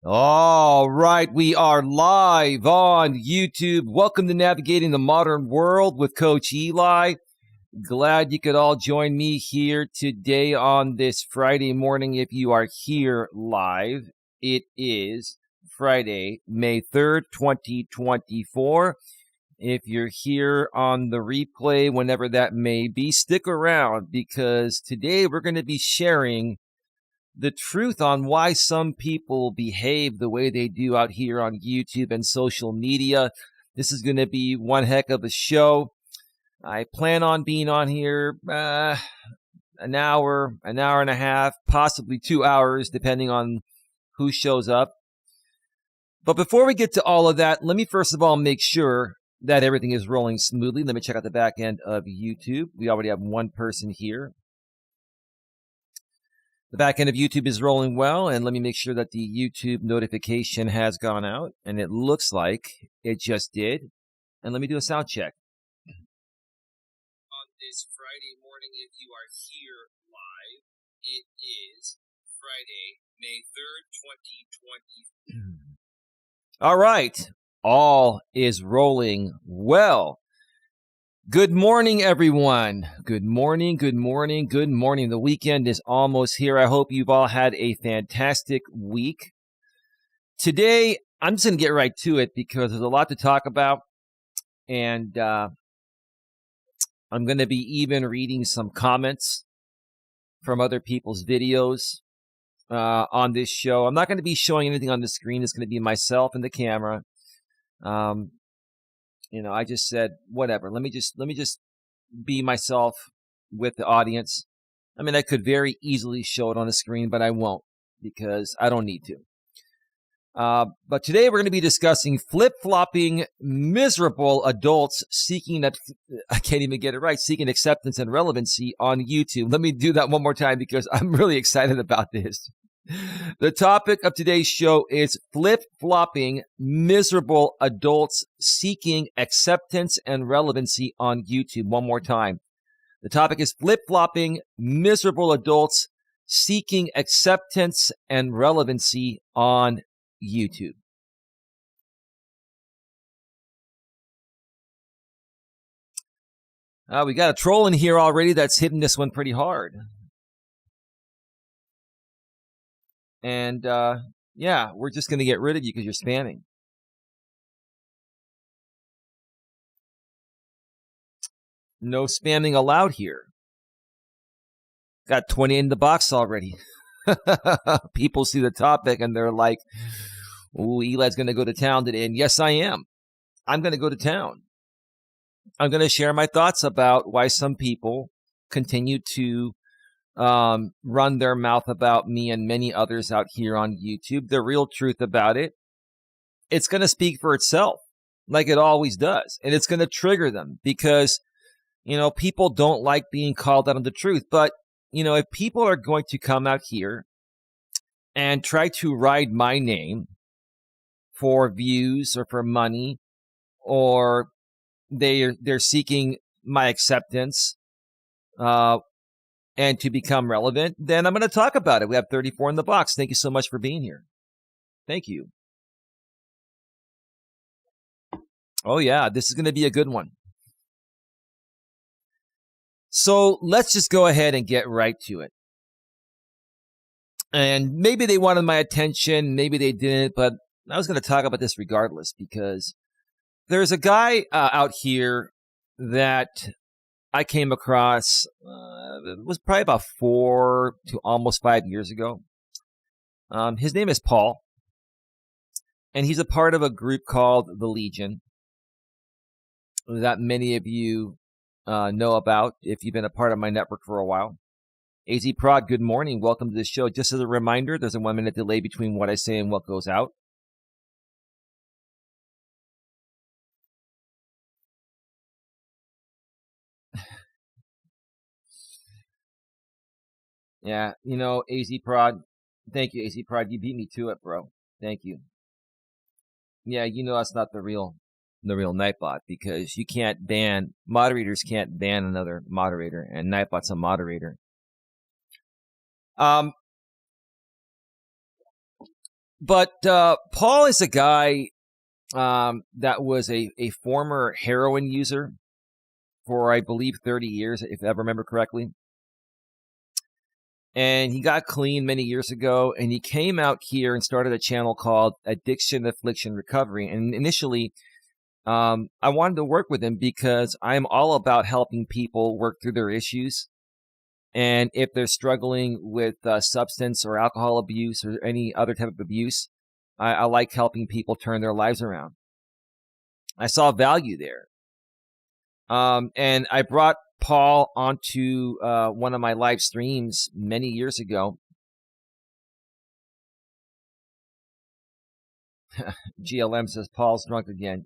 All right, we are live on YouTube. Welcome to Navigating the Modern World with Coach Eli. Glad you could all join me here today on this Friday morning. If you are here live, it is Friday, May 3rd, 2024. If you're here on the replay, whenever that may be, stick around because today we're going to be sharing the truth on why some people behave the way they do out here on YouTube and social media. This is going to be one heck of a show. I plan on being on here an hour and a half, possibly 2 hours, depending on who shows up. But before we get to all of that, let me first of all make sure that everything is rolling smoothly. Let me check out the back end of YouTube. We already have one person here. The back end of YouTube is rolling well, and let me make sure that the YouTube notification has gone out, and it looks like it just did. And let me do a sound check. On this Friday morning, if you are here live, it is Friday, May 3rd, 2020. All right. All is rolling well. Good morning, everyone. Good morning, good morning, good morning. The weekend is almost here. I hope you've all had a fantastic week. Today, I'm just going to get right to it because there's a lot to talk about. And I'm going to be even reading some comments from other people's videos on this show. I'm not going to be showing anything on the screen. It's going to be myself and the camera. I just said, whatever. Let me just be myself with the audience. I mean, I could very easily show it on the screen, but I won't because I don't need to. But today we're going to be discussing flip-flopping, miserable adults seeking acceptance and relevancy on YouTube. Let me do that one more time because I'm really excited about this. The topic of today's show is flip-flopping, miserable adults seeking acceptance and relevancy on YouTube. One more time. The topic is flip-flopping, miserable adults seeking acceptance and relevancy on YouTube. We got a troll in here already that's hitting this one pretty hard. And, we're just going to get rid of you because you're spamming. No spamming allowed here. Got 20 in the box already. People see the topic and they're like, ooh, Eli's going to go to town today. And yes, I am. I'm going to go to town. I'm going to share my thoughts about why some people continue to run their mouth about me and many others out here on YouTube. The real truth about it, it's going to speak for itself like it always does. And it's going to trigger them because, people don't like being called out on the truth. But, if people are going to come out here and try to ride my name for views or for money, or they're seeking my acceptance, and to become relevant, then I'm going to talk about it. We have 34 in the box. Thank you so much for being here. Thank you. Oh, yeah, this is going to be a good one. So let's just go ahead and get right to it. And maybe they wanted my attention, maybe they didn't, but I was going to talk about this regardless because there's a guy out here that I came across, it was probably about 4 to almost 5 years ago. His name is Paul, and he's a part of a group called The Legion that many of you know about if you've been a part of my network for a while. AZ Prod, good morning. Welcome to the show. Just as a reminder, there's a 1-minute delay between what I say and what goes out. Yeah, AZ Prod. Thank you, AZ Prod. You beat me to it, bro. Thank you. Yeah, that's not the real Nightbot because you can't moderators can't ban another moderator, and Nightbot's a moderator. But Paul is a guy that was a former heroin user for, I believe, 30 years, if I remember correctly. And he got clean many years ago, and he came out here and started a channel called Addiction, Affliction, Recovery. And initially, I wanted to work with him because I'm all about helping people work through their issues. And if they're struggling with substance or alcohol abuse or any other type of abuse, I like helping people turn their lives around. I saw value there. And I brought Paul onto one of my live streams many years ago. GLM says Paul's drunk again.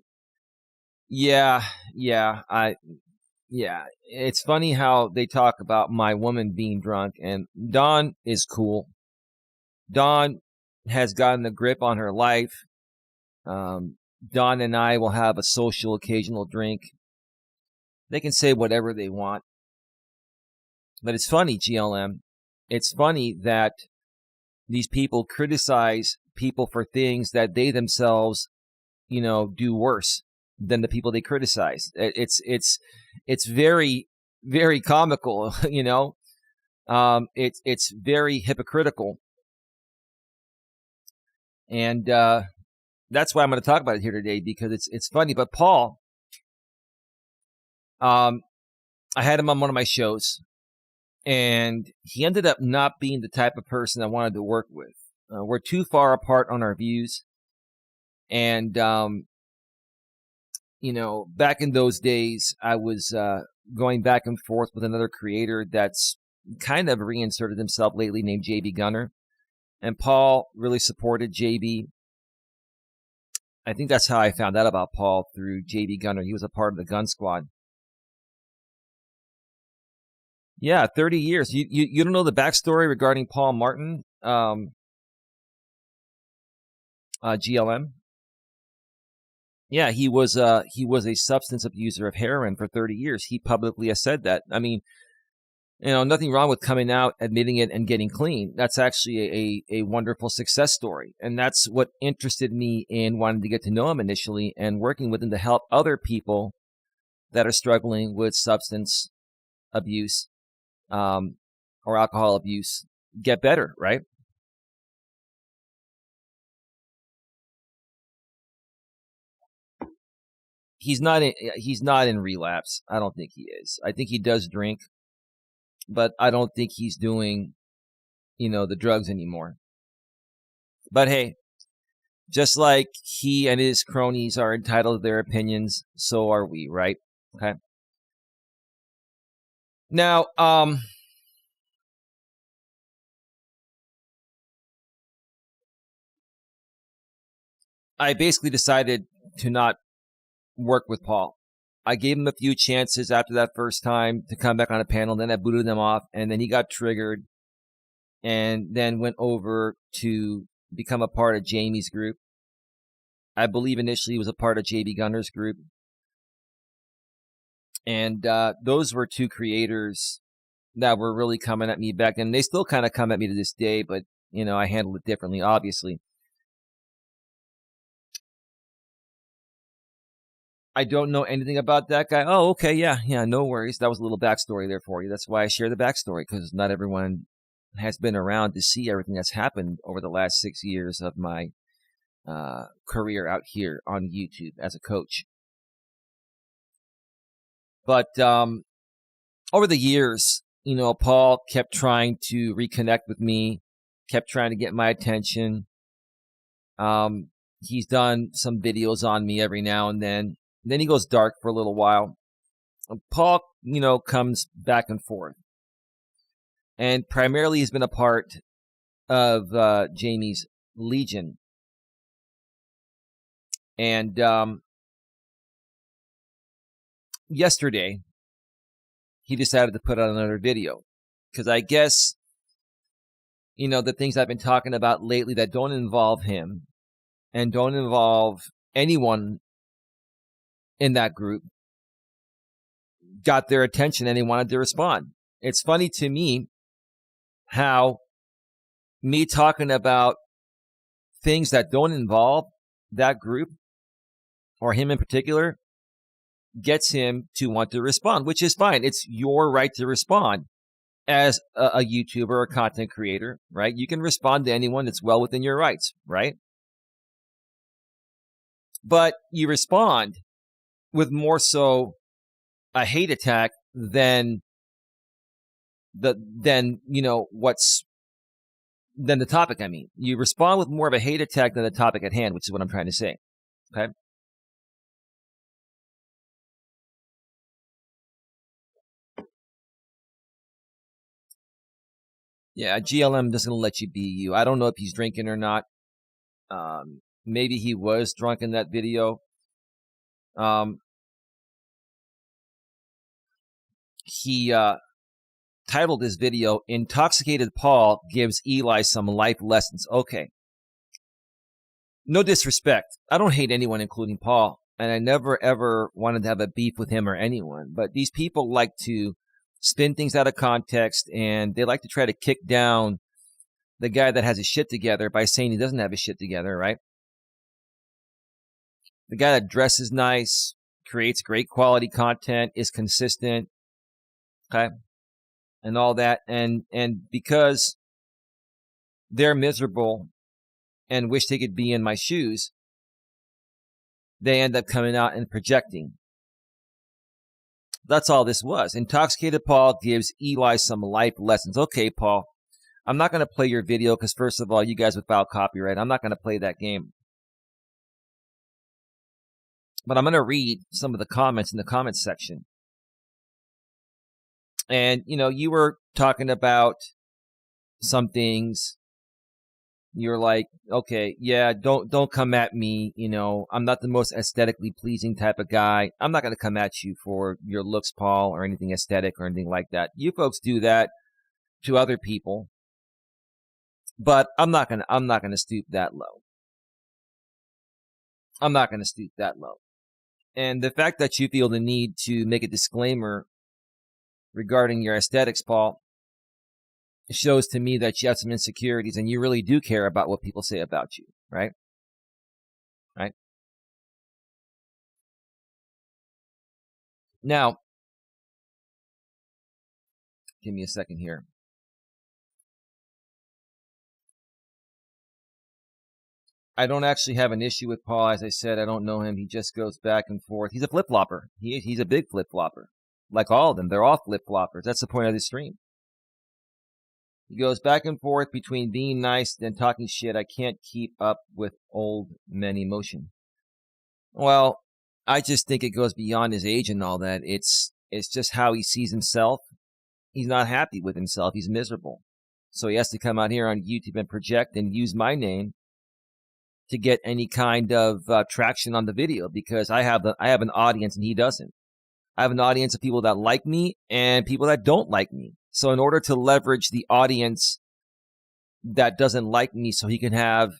Yeah. It's funny how they talk about my woman being drunk, and Dawn is cool. Dawn has gotten a grip on her life. Dawn and I will have a social occasional drink. They can say whatever they want. But it's funny, GLM. It's funny that these people criticize people for things that they themselves, do worse than the people they criticize. It's very, very comical, It's very hypocritical. And that's why I'm going to talk about it here today, because it's funny. But Paul, I had him on one of my shows, and he ended up not being the type of person I wanted to work with. We're too far apart on our views. And, back in those days, I was going back and forth with another creator that's kind of reinserted himself lately named JB Gunner. And Paul really supported JB. I think that's how I found out about Paul, through JB Gunner. He was a part of the Gun Squad. Yeah, 30 years. You don't know the backstory regarding Paul Martin, GLM? Yeah, he was a substance abuser of heroin for 30 years. He publicly has said that. I mean, nothing wrong with coming out, admitting it, and getting clean. That's actually a wonderful success story. And that's what interested me in wanting to get to know him initially and working with him to help other people that are struggling with substance abuse or alcohol abuse get better, right? He's not in relapse. I don't think he is. I think he does drink, but I don't think he's doing, the drugs anymore. But hey, just like he and his cronies are entitled to their opinions, so are we, right? Okay. Now, I basically decided to not work with Paul. I gave him a few chances after that first time to come back on a panel. Then I booted them off, and then he got triggered and then went over to become a part of Jamie's group. I believe initially he was a part of JB Gunner's group. And those were two creators that were really coming at me back then. They still kind of come at me to this day, but, I handled it differently, obviously. I don't know anything about that guy. Oh, okay, yeah, no worries. That was a little backstory there for you. That's why I share the backstory, because not everyone has been around to see everything that's happened over the last 6 years of my career out here on YouTube as a coach. But over the years, Paul kept trying to reconnect with me, kept trying to get my attention. He's done some videos on me every now and then. Then he goes dark for a little while. Paul, comes back and forth. And primarily he's been a part of Jamie's Legion. And yesterday, he decided to put out another video. Because I guess, the things I've been talking about lately that don't involve him and don't involve anyone in that group got their attention and they wanted to respond. It's funny to me how me talking about things that don't involve that group or him in particular gets him to want to respond, which is fine. It's your right to respond as a YouTuber or content creator, right? You can respond to anyone. It's well within your rights, right? But you respond with more so a hate attack than the topic. I mean, you respond with more of a hate attack than the topic at hand, which is what I'm trying to say. Okay. Yeah, GLM doesn't let you be you. I don't know if he's drinking or not. Maybe he was drunk in that video. He titled his video, "Intoxicated Paul Gives Eli Some Life Lessons." Okay. No disrespect. I don't hate anyone, including Paul. And I never, ever wanted to have a beef with him or anyone. But these people like to spin things out of context, and they like to try to kick down the guy that has his shit together by saying he doesn't have his shit together, right? The guy that dresses nice, creates great quality content, is consistent, okay, and all that. And because they're miserable and wish they could be in my shoes, they end up coming out and projecting. That's all this was. Intoxicated Paul gives Eli some life lessons. Okay, Paul, I'm not going to play your video because, first of all, you guys would file copyright. I'm not going to play that game. But I'm going to read some of the comments in the comments section. And, you were talking about some things. You're like, okay, yeah, don't come at me. I'm not the most aesthetically pleasing type of guy. I'm not going to come at you for your looks, Paul, or anything aesthetic or anything like that. You folks do that to other people, but I'm not going to stoop that low. I'm not going to stoop that low. And the fact that you feel the need to make a disclaimer regarding your aesthetics, Paul, shows to me that you have some insecurities and you really do care about what people say about you, right? Right? Now, give me a second here. I don't actually have an issue with Paul. As I said, I don't know him. He just goes back and forth. He's a flip-flopper. He's a big flip-flopper. Like all of them. They're all flip-floppers. That's the point of this stream. He goes back and forth between being nice and talking shit. I can't keep up with old men emotion. Well, I just think it goes beyond his age and all that. It's just how he sees himself. He's not happy with himself. He's miserable. So he has to come out here on YouTube and project and use my name to get any kind of traction on the video, because I have an audience and he doesn't. I have an audience of people that like me and people that don't like me. So in order to leverage the audience that doesn't like me so he can have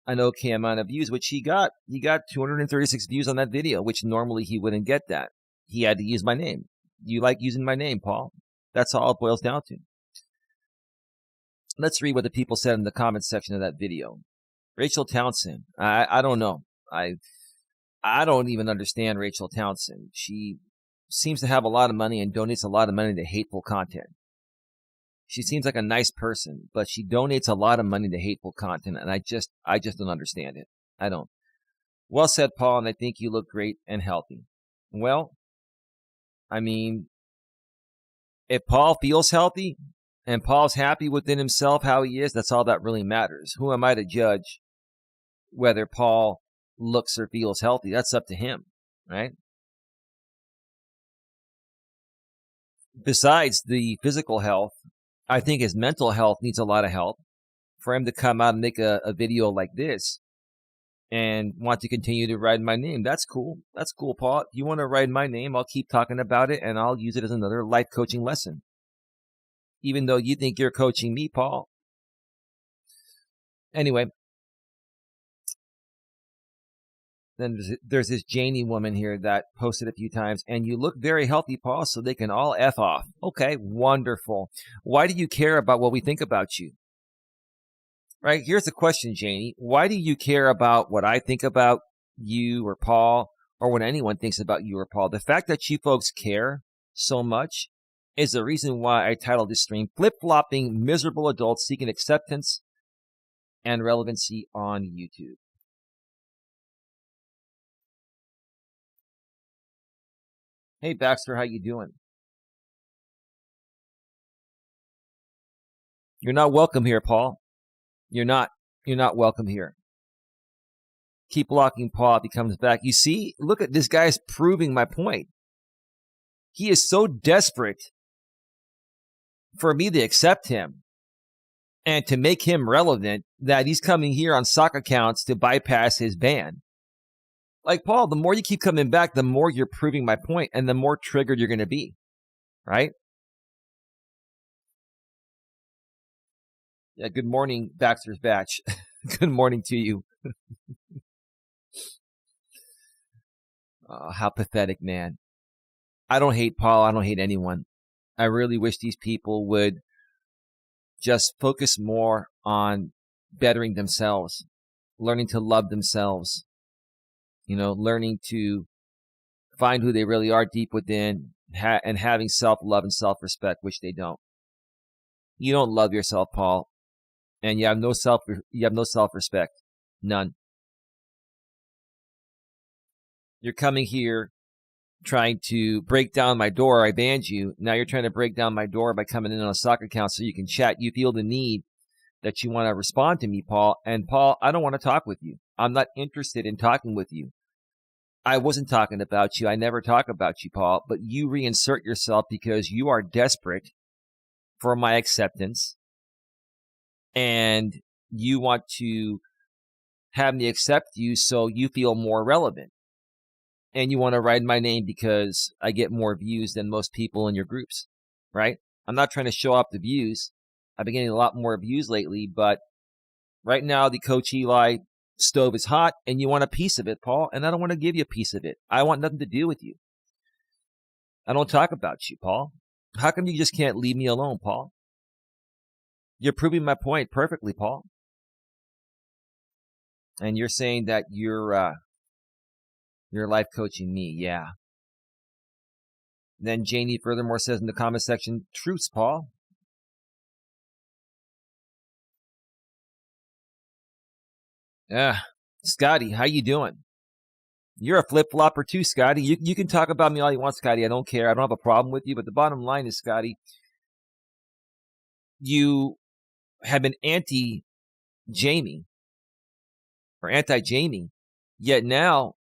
an okay amount of views, which he got 236 views on that video, which normally he wouldn't get that. He had to use my name. You like using my name, Paul? That's all it boils down to. Let's read what the people said in the comments section of that video. Rachel Townsend. I don't know. I don't even understand Rachel Townsend. She seems to have a lot of money and donates a lot of money to hateful content. She seems like a nice person, but she donates a lot of money to hateful content, and I just don't understand it. I don't. Well said, Paul, and I think you look great and healthy. Well, I mean, if Paul feels healthy and Paul's happy within himself how he is, that's all that really matters. Who am I to judge whether Paul looks or feels healthy? That's up to him, right? Besides the physical health, I think his mental health needs a lot of help. For him to come out and make a video like this and want to continue to ride my name, that's cool. That's cool, Paul. If you want to ride my name, I'll keep talking about it and I'll use it as another life coaching lesson. Even though you think you're coaching me, Paul. Anyway, then there's this Janie woman here that posted a few times, and you look very healthy, Paul, so they can all F off. Okay, wonderful. Why do you care about what we think about you? right? Here's the question, Janie. Why do you care about what I think about you or Paul, or what anyone thinks about you or Paul? The fact that you folks care so much is the reason why I titled this stream, Flip-Flopping Miserable Adults Seeking Acceptance and Relevancy on YouTube. Hey, Baxter, how you doing? You're not welcome here, Paul. You're not welcome here. Keep blocking Paul if he comes back. You see, look at this guy's proving my point. He is so desperate for me to accept him and to make him relevant that he's coming here on sock accounts to bypass his ban. Like, Paul, the more you keep coming back, the more you're proving my point and the more triggered you're going to be, right? Yeah, good morning, Baxter's Batch. Good morning to you. Oh, how pathetic, man. I don't hate Paul. I don't hate anyone. I really wish these people would just focus more on bettering themselves, learning to love themselves, learning to find who they really are deep within, and having self-love and self-respect, which they don't. You don't love yourself, Paul, and you have no self-respect. None. You're coming here trying to break down my door. I banned you. Now you're trying to break down my door by coming in on a soccer account so you can chat. You feel the need that you want to respond to me, Paul. And Paul, I don't want to talk with you. I'm not interested in talking with you. I wasn't talking about you. I never talk about you, Paul. But you reinsert yourself because you are desperate for my acceptance. And you want to have me accept you so you feel more relevant. And you want to ride my name because I get more views than most people in your groups, right? I'm not trying to show off the views. I've been getting a lot more views lately, but right now the Coach Eli stove is hot and you want a piece of it, Paul, and I don't want to give you a piece of it. I want nothing to do with you. I don't talk about you, Paul. How come you just can't leave me alone, Paul? You're proving my point perfectly, Paul. And you're saying that you're life coaching me, yeah. Then Janie furthermore says in the comment section, truths, Paul. Scotty, how you doing? You're a flip-flopper too, Scotty. You can talk about me all you want, Scotty. I don't care. I don't have a problem with you. But the bottom line is, Scotty, you have been anti-Jamie or anti-Jamie, yet now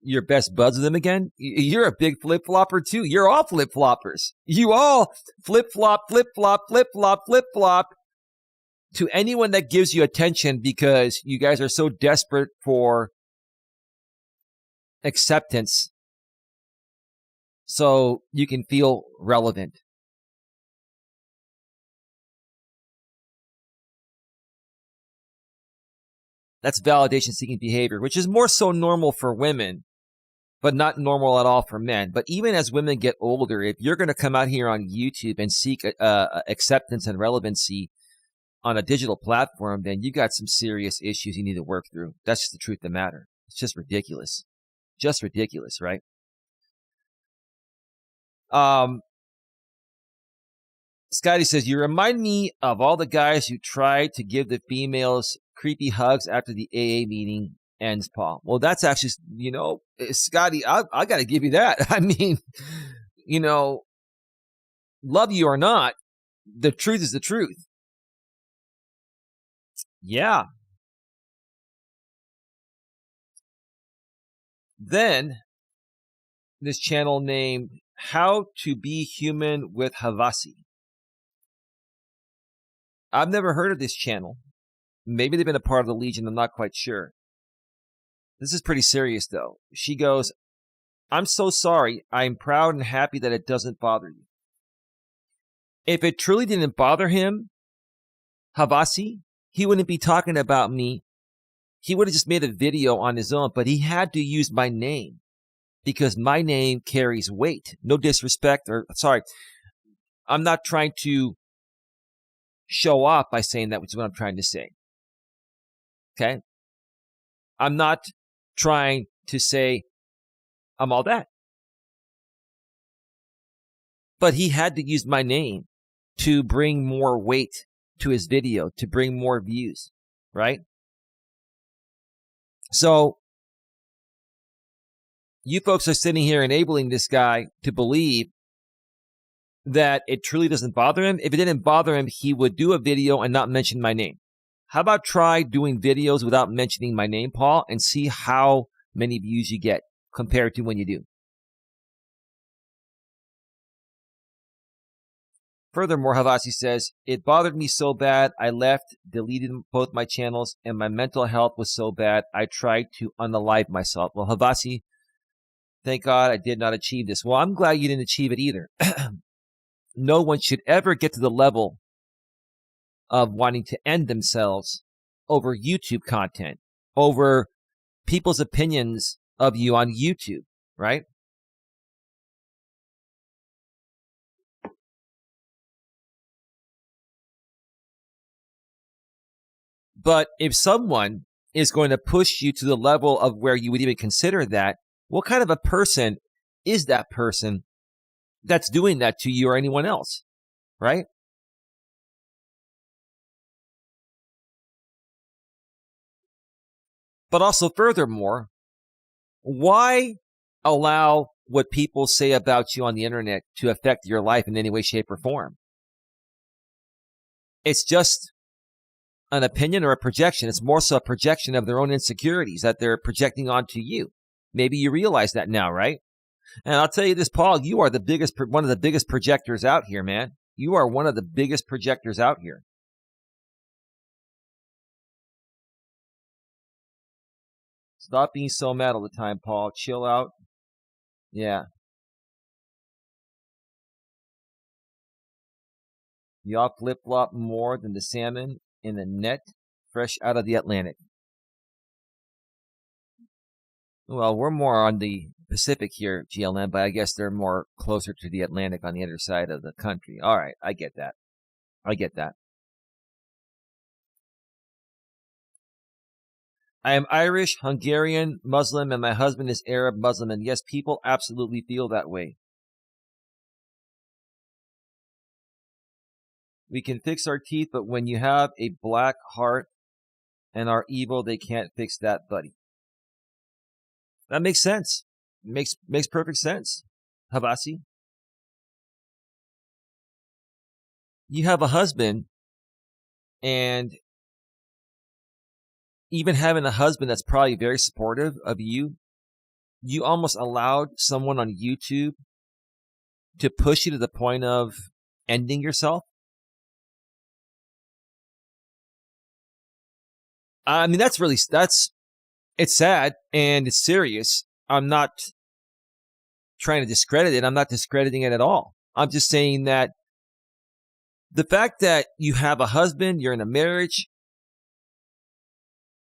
you're best buds with him again. You're a big flip-flopper too. You're all flip-floppers. You all flip-flop, flip-flop, flip-flop, flip-flop to anyone that gives you attention because you guys are so desperate for acceptance so you can feel relevant. That's validation-seeking behavior, which is more so normal for women, but not normal at all for men. But even as women get older, if you're going to come out here on YouTube and seek acceptance and relevancy on a digital platform, then you got some serious issues you need to work through. That's just the truth of the matter. It's just ridiculous. Just ridiculous, right? Scotty says, you remind me of all the guys who tried to give the females creepy hugs after the AA meeting ends, Paul. Well, that's actually, Scotty, I got to give you that. I mean, love you or not, the truth is the truth. Yeah. Then this channel named How to Be Human with Havasi. I've never heard of this channel. Maybe they've been a part of the Legion. I'm not quite sure. This is pretty serious, though. She goes, I'm so sorry. I'm proud and happy that it doesn't bother you. If it truly didn't bother him, Havasi, he wouldn't be talking about me. He would have just made a video on his own, but he had to use my name because my name carries weight. No disrespect, I'm not trying to show off by saying that, which is what I'm trying to say. Okay? I'm not trying to say I'm all that. But he had to use my name to bring more weight to his video, to bring more views, right? So you folks are sitting here enabling this guy to believe that it truly doesn't bother him. If it didn't bother him, he would do a video and not mention my name. How about try doing videos without mentioning my name, Paul, and see how many views you get compared to when you do. Furthermore, Havasi says, it bothered me so bad, I left, deleted both my channels, and my mental health was so bad, I tried to unalive myself. Well, Havasi, thank God I did not achieve this. Well, I'm glad you didn't achieve it either. No one should ever get to the level of wanting to end themselves over YouTube content, over people's opinions of you on YouTube, right? But if someone is going to push you to the level of where you would even consider that, what kind of a person is that person that's doing that to you or anyone else, right? But also, furthermore, why allow what people say about you on the internet to affect your life in any way, shape, or form? It's just an opinion or a projection. It's more so a projection of their own insecurities that they're projecting onto you. Maybe you realize that now, right? And I'll tell you this, Paul, you are one of the biggest projectors out here, man. You are one of the biggest projectors out here. Stop being so mad all the time, Paul. Chill out. Yeah. Y'all flip-flop more than the salmon in the net fresh out of the Atlantic. Well, we're more on the Pacific here, GLM, but I guess they're more closer to the Atlantic on the other side of the country. All right, I get that. I get that. I am Irish, Hungarian, Muslim, and my husband is Arab Muslim. And yes, people absolutely feel that way. We can fix our teeth, but when you have a black heart and are evil, they can't fix that, buddy. That makes sense. Makes perfect sense. Havasi, you have a husband, and even having a husband that's probably very supportive of you, you almost allowed someone on YouTube to push you to the point of ending yourself. I mean, it's sad and it's serious. I'm not trying to discredit it. I'm not discrediting it at all. I'm just saying that the fact that you have a husband, you're in a marriage,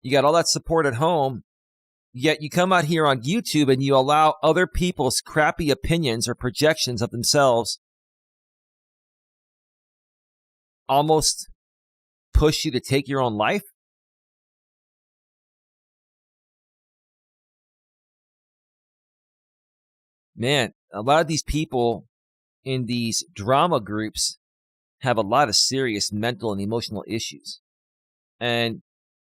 you got all that support at home, yet you come out here on YouTube and you allow other people's crappy opinions or projections of themselves almost push you to take your own life. Man, a lot of these people in these drama groups have a lot of serious mental and emotional issues. And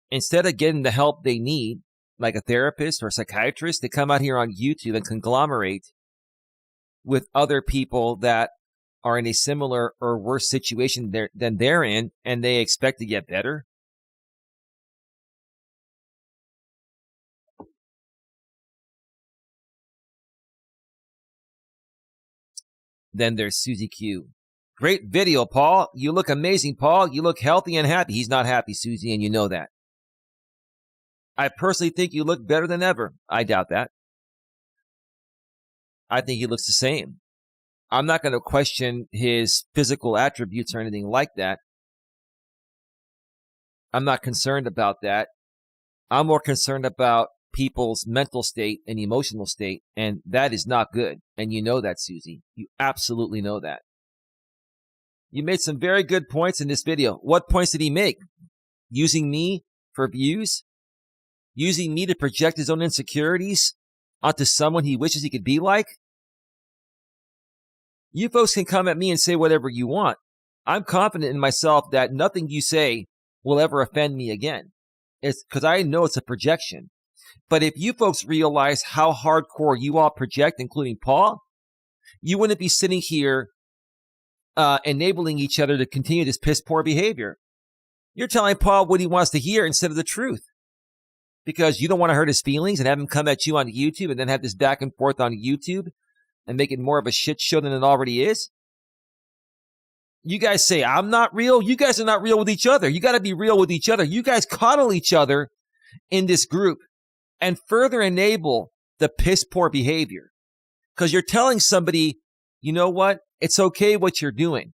instead of getting the help they need, like a therapist or a psychiatrist, they come out here on YouTube and conglomerate with other people that are in a similar or worse situation than they're in, and they expect to get better. Then there's Susie Q. Great video, Paul. You look amazing, Paul. You look healthy and happy. He's not happy, Susie, and you know that. I personally think you look better than ever. I doubt that. I think he looks the same. I'm not going to question his physical attributes or anything like that. I'm not concerned about that. I'm more concerned about people's mental state and emotional state, and that is not good. And you know that, Susie. You absolutely know that. You made some very good points in this video. What points did he make? Using me for views? using me to project his own insecurities onto someone he wishes he could be like? You folks can come at me and say whatever you want. I'm confident in myself that nothing you say will ever offend me again. It's because I know it's a projection. But if you folks realize how hardcore you all project, including Paul, you wouldn't be sitting here enabling each other to continue this piss poor behavior. You're telling Paul what he wants to hear instead of the truth because you don't want to hurt his feelings and have him come at you on YouTube and then have this back and forth on YouTube and make it more of a shit show than it already is. You guys say, I'm not real. You guys are not real with each other. You got to be real with each other. You guys coddle each other in this group and further enable the piss poor behavior because you're telling somebody, you know what? It's okay what you're doing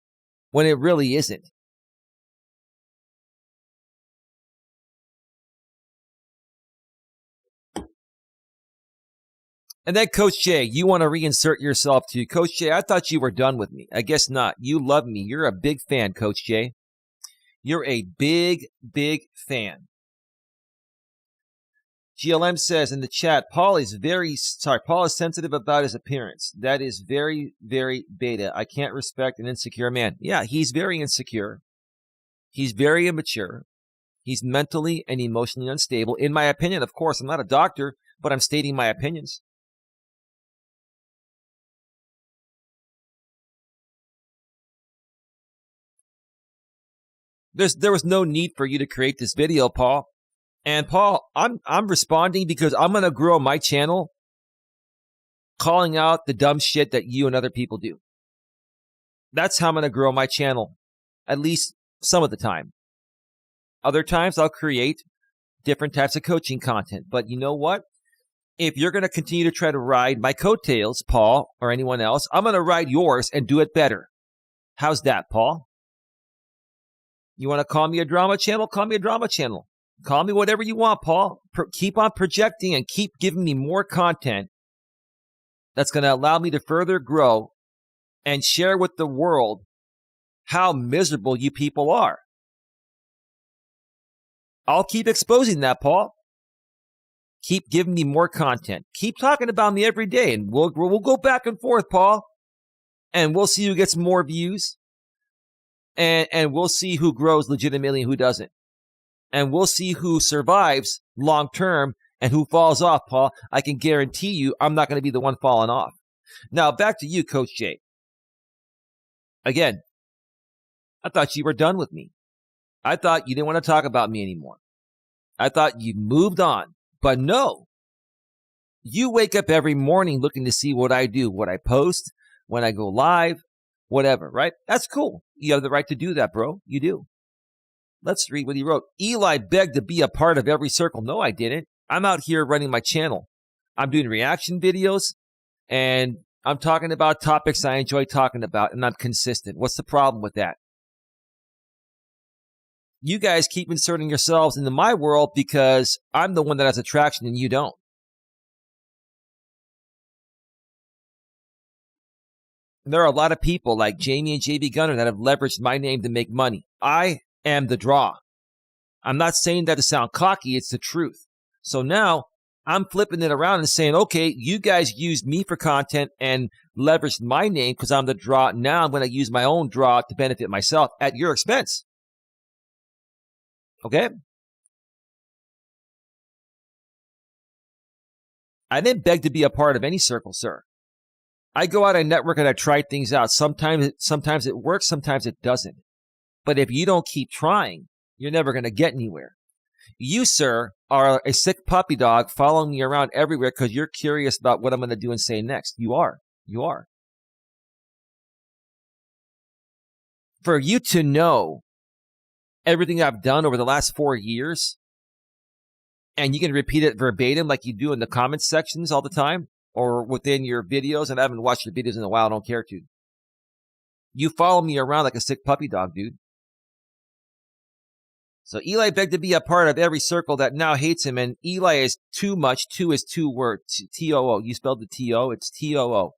when it really isn't. And then Coach J, you want to reinsert yourself too. Coach J, I thought you were done with me. I guess not. You love me. You're a big fan, Coach J. You're a big, big fan. GLM says in the chat, Paul is sensitive about his appearance. That is very, very beta. I can't respect an insecure man. Yeah, he's very insecure. He's very immature. He's mentally and emotionally unstable. In my opinion, of course, I'm not a doctor, but I'm stating my opinions. There was no need for you to create this video, Paul. And Paul, I'm responding because I'm going to grow my channel calling out the dumb shit that you and other people do. That's how I'm going to grow my channel, at least some of the time. Other times I'll create different types of coaching content. But you know what? If you're going to continue to try to ride my coattails, Paul, or anyone else, I'm going to ride yours and do it better. How's that, Paul? You want to call me a drama channel? Call me a drama channel. Call me whatever you want, Paul. Keep on projecting and keep giving me more content that's going to allow me to further grow and share with the world how miserable you people are. I'll keep exposing that, Paul. Keep giving me more content. Keep talking about me every day, and we'll go back and forth, Paul. And we'll see who gets more views. And we'll see who grows legitimately and who doesn't. And we'll see who survives long term and who falls off, Paul. I can guarantee you I'm not going to be the one falling off. Now, back to you, Coach J. Again, I thought you were done with me. I thought you didn't want to talk about me anymore. I thought you moved on. But no. You wake up every morning looking to see what I do, what I post, when I go live, whatever, right? That's cool. You have the right to do that, bro. You do. Let's read what he wrote. Eli begged to be a part of every circle. No, I didn't. I'm out here running my channel. I'm doing reaction videos, and I'm talking about topics I enjoy talking about, and I'm consistent. What's the problem with that? You guys keep inserting yourselves into my world because I'm the one that has attraction and you don't. And there are a lot of people like Jamie and JB Gunner that have leveraged my name to make money. I am the draw. I'm not saying that to sound cocky. It's the truth. So now I'm flipping it around and saying, okay, you guys used me for content and leveraged my name because I'm the draw. Now I'm going to use my own draw to benefit myself at your expense. Okay? I didn't beg to be a part of any circle, sir. I go out and network and I try things out. Sometimes it works, sometimes it doesn't. But if you don't keep trying, you're never going to get anywhere. You, sir, are a sick puppy dog following me around everywhere because you're curious about what I'm going to do and say next. You are. You are. For you to know everything I've done over the last 4 years, and you can repeat it verbatim like you do in the comments sections all the time, or within your videos, and I haven't watched your videos in a while, I don't care to. You follow me around like a sick puppy dog, dude. So Eli begged to be a part of every circle that now hates him, and Eli is too much. Two is two words. T-O-O. You spelled the T-O. It's T-O-O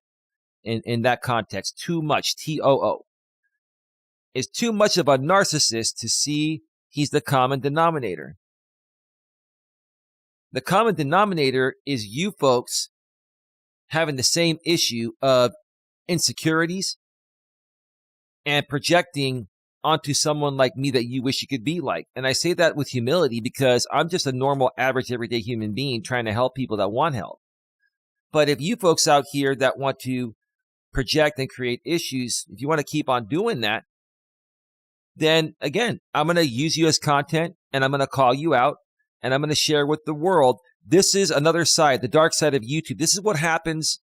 in that context. Too much. T-O-O. Is too much of a narcissist to see he's the common denominator. The common denominator is you folks having the same issue of insecurities and projecting onto someone like me that you wish you could be like. And I say that with humility because I'm just a normal, average, everyday human being trying to help people that want help. But if you folks out here that want to project and create issues, if you want to keep on doing that, then again, I'm going to use you as content and I'm going to call you out and I'm going to share with the world. This is another side, the dark side of YouTube. This is what happens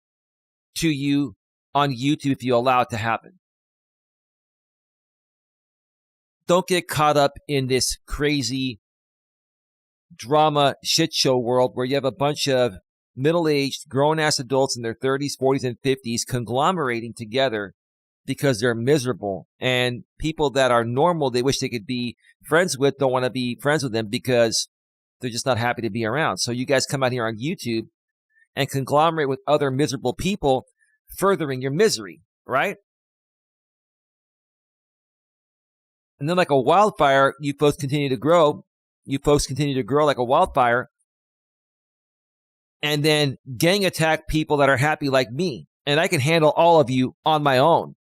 to you on YouTube if you allow it to happen. Don't get caught up in this crazy drama shit show world where you have a bunch of middle-aged, grown-ass adults in their 30s, 40s, and 50s conglomerating together because they're miserable. And people that are normal, they wish they could be friends with, don't want to be friends with them because they're just not happy to be around. So you guys come out here on YouTube and conglomerate with other miserable people, furthering your misery, right? And then like a wildfire, you folks continue to grow. You folks continue to grow like a wildfire. And then gang attack people that are happy like me. And I can handle all of you on my own.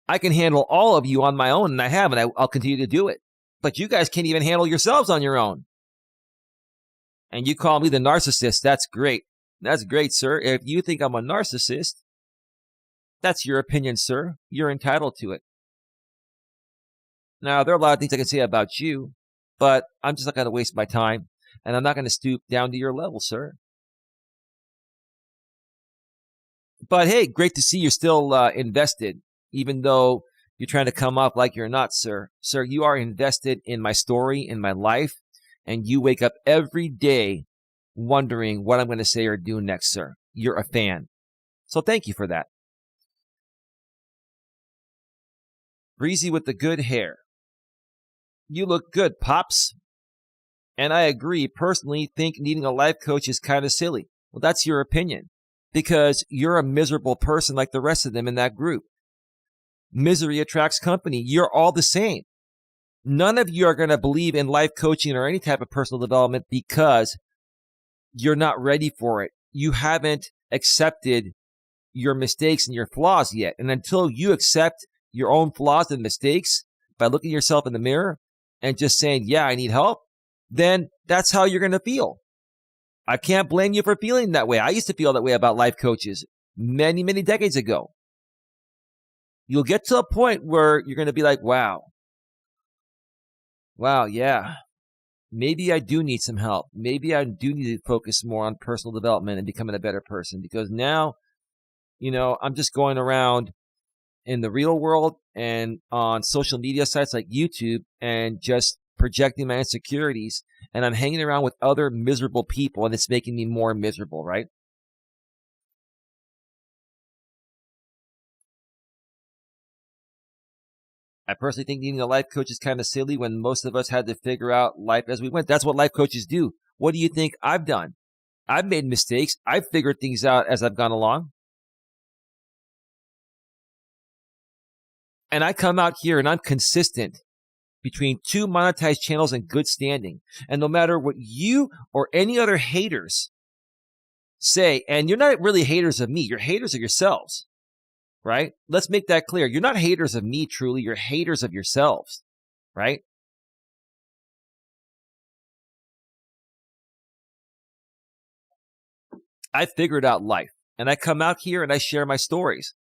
I can handle all of you on my own, and I have, and I'll continue to do it. But you guys can't even handle yourselves on your own. And you call me the narcissist. That's great. That's great, sir. If you think I'm a narcissist, that's your opinion, sir. You're entitled to it. Now, there are a lot of things I can say about you, but I'm just not going to waste my time, and I'm not going to stoop down to your level, sir. But hey, great to see you're still invested, even though you're trying to come off like you're not, sir. Sir, you are invested in my story, in my life, and you wake up every day wondering what I'm going to say or do next, sir. You're a fan. So thank you for that. Breezy with the good hair. You look good, Pops. And I agree, personally think needing a life coach is kind of silly. Well, that's your opinion, because you're a miserable person like the rest of them in that group. Misery attracts company. You're all the same. None of you are going to believe in life coaching or any type of personal development because you're not ready for it. You haven't accepted your mistakes and your flaws yet. And until you accept your own flaws and mistakes by looking at yourself in the mirror and just saying, yeah, I need help, then that's how you're going to feel. I can't blame you for feeling that way. I used to feel that way about life coaches many, many decades ago. You'll get to a point where you're going to be like, wow, yeah, maybe I do need some help. Maybe I do need to focus more on personal development and becoming a better person, because now, I'm just going around in the real world and on social media sites like YouTube and just projecting my insecurities, and I'm hanging around with other miserable people, and it's making me more miserable, right? I personally think needing a life coach is kind of silly when most of us had to figure out life as we went. That's what life coaches do. What do you think I've done? I've made mistakes. I've figured things out as I've gone along. And I come out here and I'm consistent between 2 monetized channels and good standing. And no matter what you or any other haters say, and you're not really haters of me, you're haters of yourselves, right? Let's make that clear. You're not haters of me, truly. You're haters of yourselves, right? I figured out life, and I come out here and I share my stories.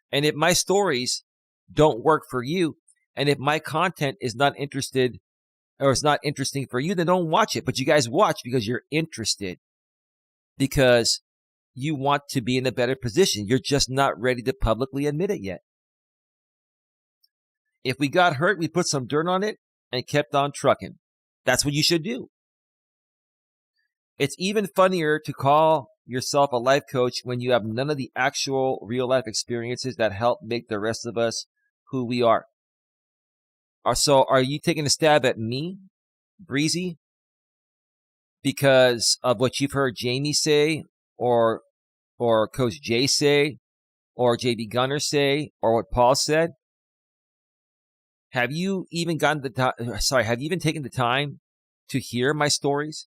And if my stories don't work for you, and if my content is not interested or it's not interesting for you, then don't watch it. But you guys watch because you're interested, because you want to be in a better position. You're just not ready to publicly admit it yet. If we got hurt, we put some dirt on it and kept on trucking. That's what you should do. It's even funnier to call yourself a life coach when you have none of the actual real life experiences that help make the rest of us who we are. So are you taking a stab at me, Breezy, because of what you've heard Jamie say, or Coach Jay say, or JB Gunner say, or what Paul said? Have you even taken the time to hear my stories?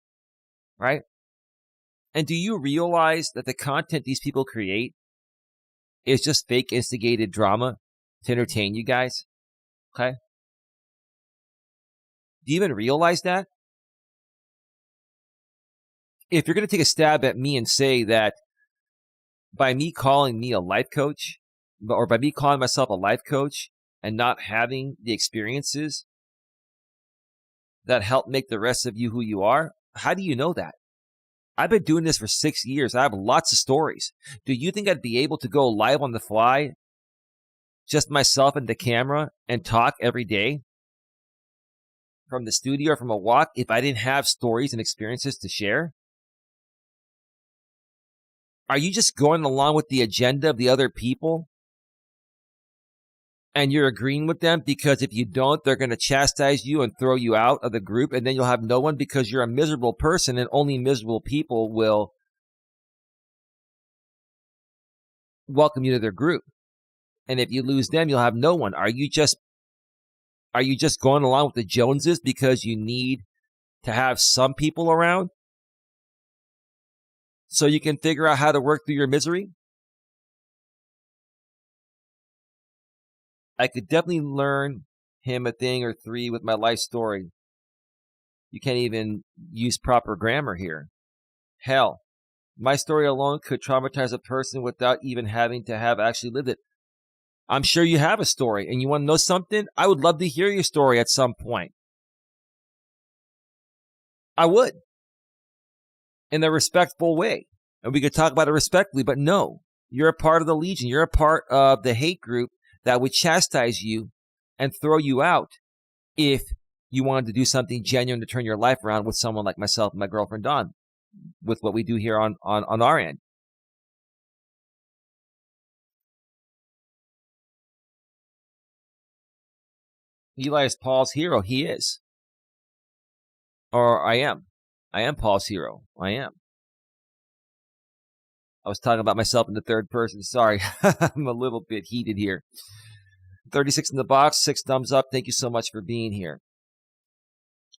right? And do you realize that the content these people create is just fake instigated drama to entertain you guys? Okay? Do you even realize that? If you're going to take a stab at me and say that by me calling me a life coach, or by me calling myself a life coach and not having the experiences that help make the rest of you who you are, how do you know that? I've been doing this for 6 years. I have lots of stories. Do you think I'd be able to go live on the fly, just myself and the camera, and talk every day from the studio or from a walk if I didn't have stories and experiences to share? Are you just going along with the agenda of the other people? And you're agreeing with them because if you don't, they're going to chastise you and throw you out of the group, and then you'll have no one because you're a miserable person, and only miserable people will welcome you to their group. And if you lose them, you'll have no one. Are you just going along with the Joneses because you need to have some people around so you can figure out how to work through your misery? I could definitely learn him a thing or three with my life story. You can't even use proper grammar here. Hell, my story alone could traumatize a person without even having to have actually lived it. I'm sure you have a story, and you want to know something? I would love to hear your story at some point. I would. In a respectful way. And we could talk about it respectfully, but no. You're a part of the Legion. You're a part of the hate group that would chastise you and throw you out if you wanted to do something genuine to turn your life around with someone like myself and my girlfriend Dawn, with what we do here on our end. Eli is Paul's hero. He is. Or I am. I am Paul's hero. I am. I was talking about myself in the third person. Sorry. I'm a little bit heated here. 36 in the box, 6 thumbs up. Thank you so much for being here.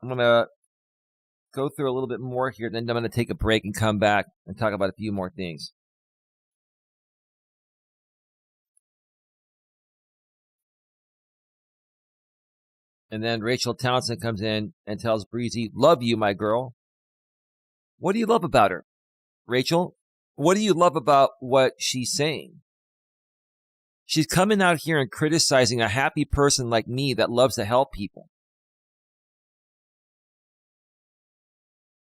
I'm going to go through a little bit more here, then I'm going to take a break and come back and talk about a few more things. And then Rachel Townsend comes in and tells Breezy, "Love you, my girl." What do you love about her? Rachel, what do you love about what she's saying? She's coming out here and criticizing a happy person like me that loves to help people.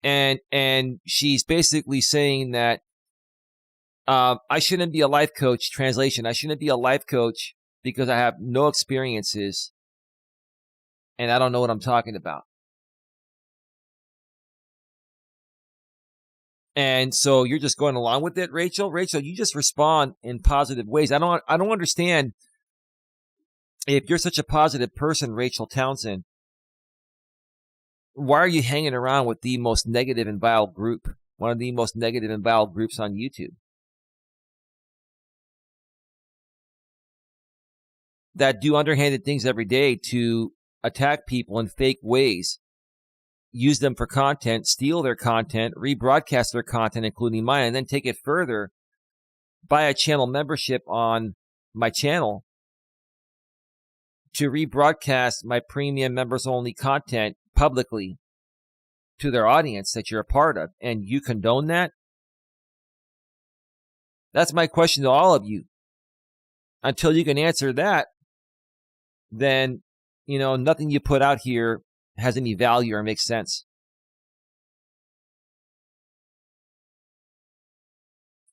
And she's basically saying that I shouldn't be a life coach. Translation, I shouldn't be a life coach because I have no experiences and I don't know what I'm talking about. And so you're just going along with it, Rachel? Rachel, you just respond in positive ways. I don't understand if you're such a positive person, Rachel Townsend. Why are you hanging around with the most negative and vile group? One of the most negative and vile groups on YouTube. That do underhanded things every day to attack people in fake ways. Use them for content, steal their content, rebroadcast their content, including mine, and then take it further. Buy a channel membership on my channel to rebroadcast my premium members-only content publicly to their audience that you're a part of, and you condone that? That's my question to all of you. Until you can answer that, then, nothing you put out here has any value or makes sense.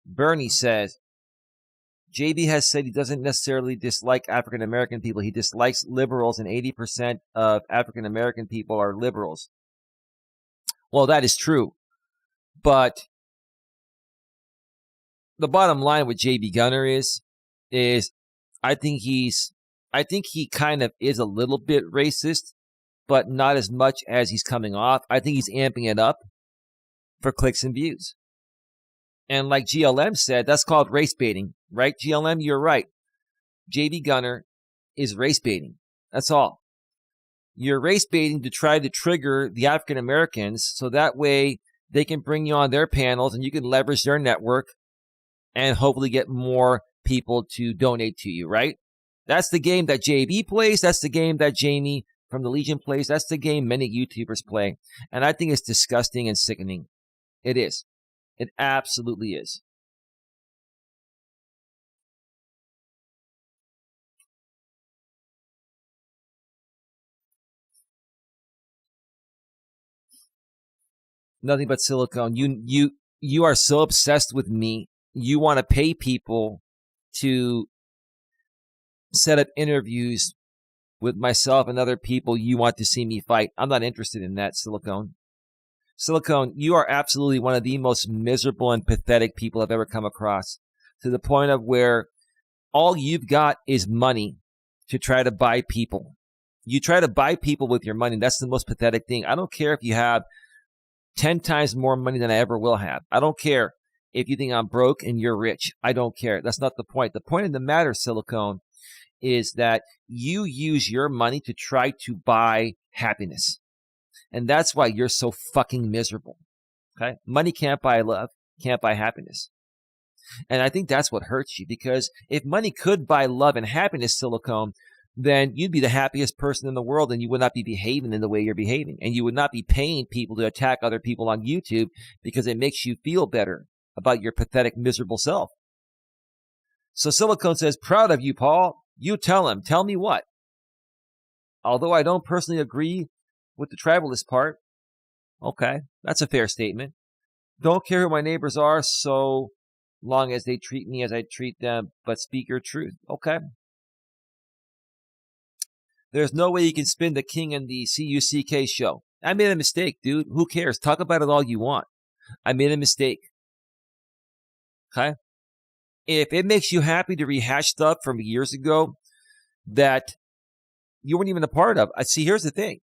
Bernie says, JB has said he doesn't necessarily dislike African American people. He dislikes liberals, and 80% of African American people are liberals. Well, that is true. But the bottom line with JB Gunner is I think he kind of is a little bit racist, but not as much as he's coming off. I think he's amping it up for clicks and views. And like GLM said, that's called race baiting, right? GLM, you're right. JB Gunner is race baiting. That's all. You're race baiting to try to trigger the African Americans so that way they can bring you on their panels and you can leverage their network and hopefully get more people to donate to you, right? That's the game that JB plays. That's the game that Jamie from the Legion plays. That's the game many YouTubers play. And I think it's disgusting and sickening. It is. It absolutely is. Nothing but silicone. You are so obsessed with me. You want to pay people to set up interviews with myself and other people you want to see me fight. I'm not interested in that, Silicone. Silicone, you are absolutely one of the most miserable and pathetic people I've ever come across, to the point of where all you've got is money to try to buy people. You try to buy people with your money. That's the most pathetic thing. I don't care if you have 10 times more money than I ever will have. I don't care if you think I'm broke and you're rich. I don't care. That's not the point. The point of the matter, Silicone, is that you use your money to try to buy happiness. And that's why you're so fucking miserable. Okay? Money can't buy love, can't buy happiness. And I think that's what hurts you, because if money could buy love and happiness, Silicone, then you'd be the happiest person in the world and you would not be behaving in the way you're behaving. And you would not be paying people to attack other people on YouTube because it makes you feel better about your pathetic, miserable self. So Silicone says, proud of you, Paul. You tell him. Tell me what? Although I don't personally agree with the tribalist part. Okay, that's a fair statement. Don't care who my neighbors are so long as they treat me as I treat them, but speak your truth. Okay. There's no way you can spin the king in the CUCK show. I made a mistake, dude. Who cares? Talk about it all you want. I made a mistake. Okay? If it makes you happy to rehash stuff from years ago that you weren't even a part of, see, here's the thing.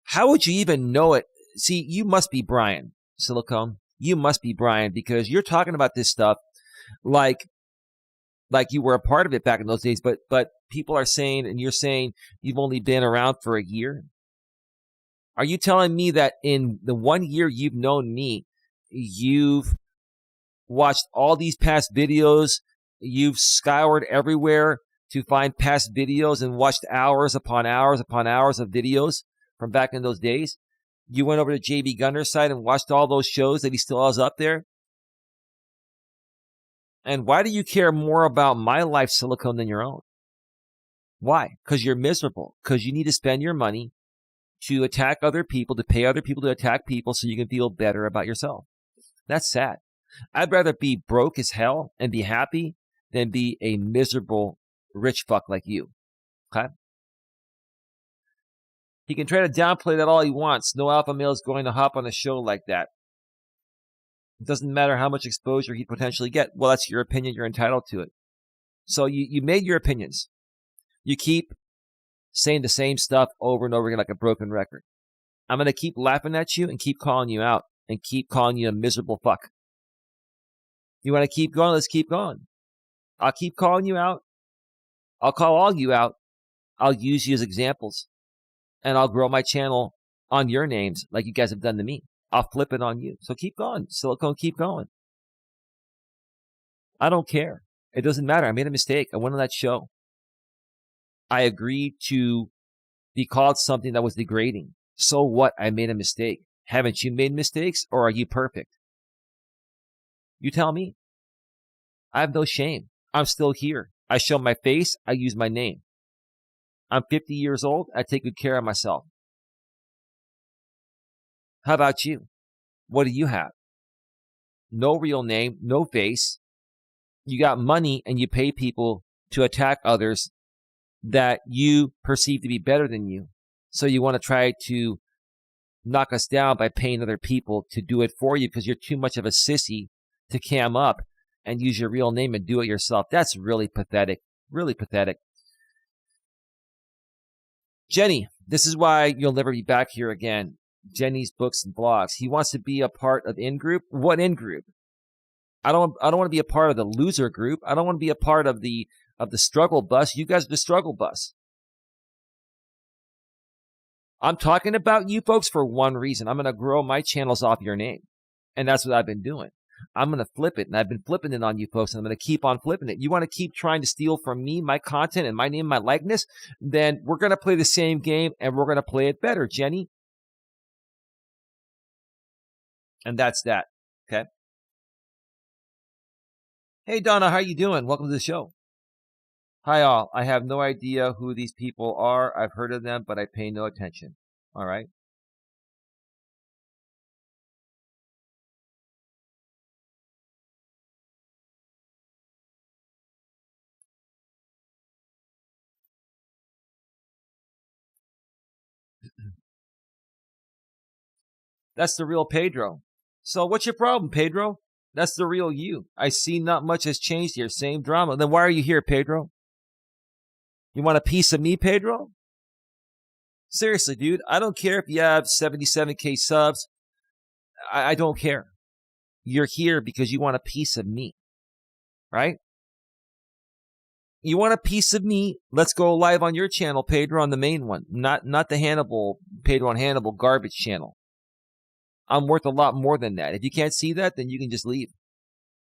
How would you even know it? See, you must be Brian, Silicone. You must be Brian, because you're talking about this stuff like you were a part of it back in those days, but people are saying, and you're saying you've only been around for a year. Are you telling me that in the 1 year you've known me, you've watched all these past videos, you've scoured everywhere to find past videos and watched hours upon hours upon hours of videos from back in those days? You went over to JB Gunner's site and watched all those shows that he still has up there? And why do you care more about my life, Silicone, than your own? Why? Because you're miserable. Because you need to spend your money to attack other people, to pay other people to attack people so you can feel better about yourself. That's sad. I'd rather be broke as hell and be happy than be a miserable rich fuck like you. Okay? He can try to downplay that all he wants. No alpha male is going to hop on a show like that. It doesn't matter how much exposure he'd potentially get. Well, that's your opinion. You're entitled to it. So you made your opinions. You keep saying the same stuff over and over again like a broken record. I'm going to keep laughing at you and keep calling you out and keep calling you a miserable fuck. You want to keep going? Let's keep going. I'll keep calling you out. I'll call all you out. I'll use you as examples. And I'll grow my channel on your names like you guys have done to me. I'll flip it on you. So keep going. Silicone, keep going. I don't care. It doesn't matter. I made a mistake. I went on that show. I agreed to be called something that was degrading. So what? I made a mistake. Haven't you made mistakes, or are you perfect? You tell me. I have no shame. I'm still here. I show my face. I use my name. I'm 50 years old. I take good care of myself. How about you? What do you have? No real name, no face. You got money and you pay people to attack others that you perceive to be better than you. So you want to try to knock us down by paying other people to do it for you because you're too much of a sissy to cam up and use your real name and do it yourself. That's really pathetic. Really pathetic. Jenny, this is why you'll never be back here again. Jenny's books and blogs. He wants to be a part of in-group. What in-group? I don't want to be a part of the loser group. I don't want to be a part of the struggle bus. You guys are the struggle bus. I'm talking about you folks for one reason. I'm going to grow my channels off your name. And that's what I've been doing. I'm going to flip it, and I've been flipping it on you folks, and I'm going to keep on flipping it. You want to keep trying to steal from me, my content, and my name, my likeness? Then we're going to play the same game, and we're going to play it better, Jenny. And that's that, okay? Hey, Donna, how you doing? Welcome to the show. Hi, all. I have no idea who these people are. I've heard of them, but I pay no attention. All right? That's the real Pedro. So what's your problem, Pedro? That's the real you. I see not much has changed here. Same drama. Then why are you here, Pedro? You want a piece of me, Pedro? Seriously, dude. I don't care if you have 77K subs. I don't care. You're here because you want a piece of me. Right? You want a piece of me? Let's go live on your channel, Pedro, on the main one. Not the Hannibal, Pedro on Hannibal garbage channel. I'm worth a lot more than that. If you can't see that, then you can just leave.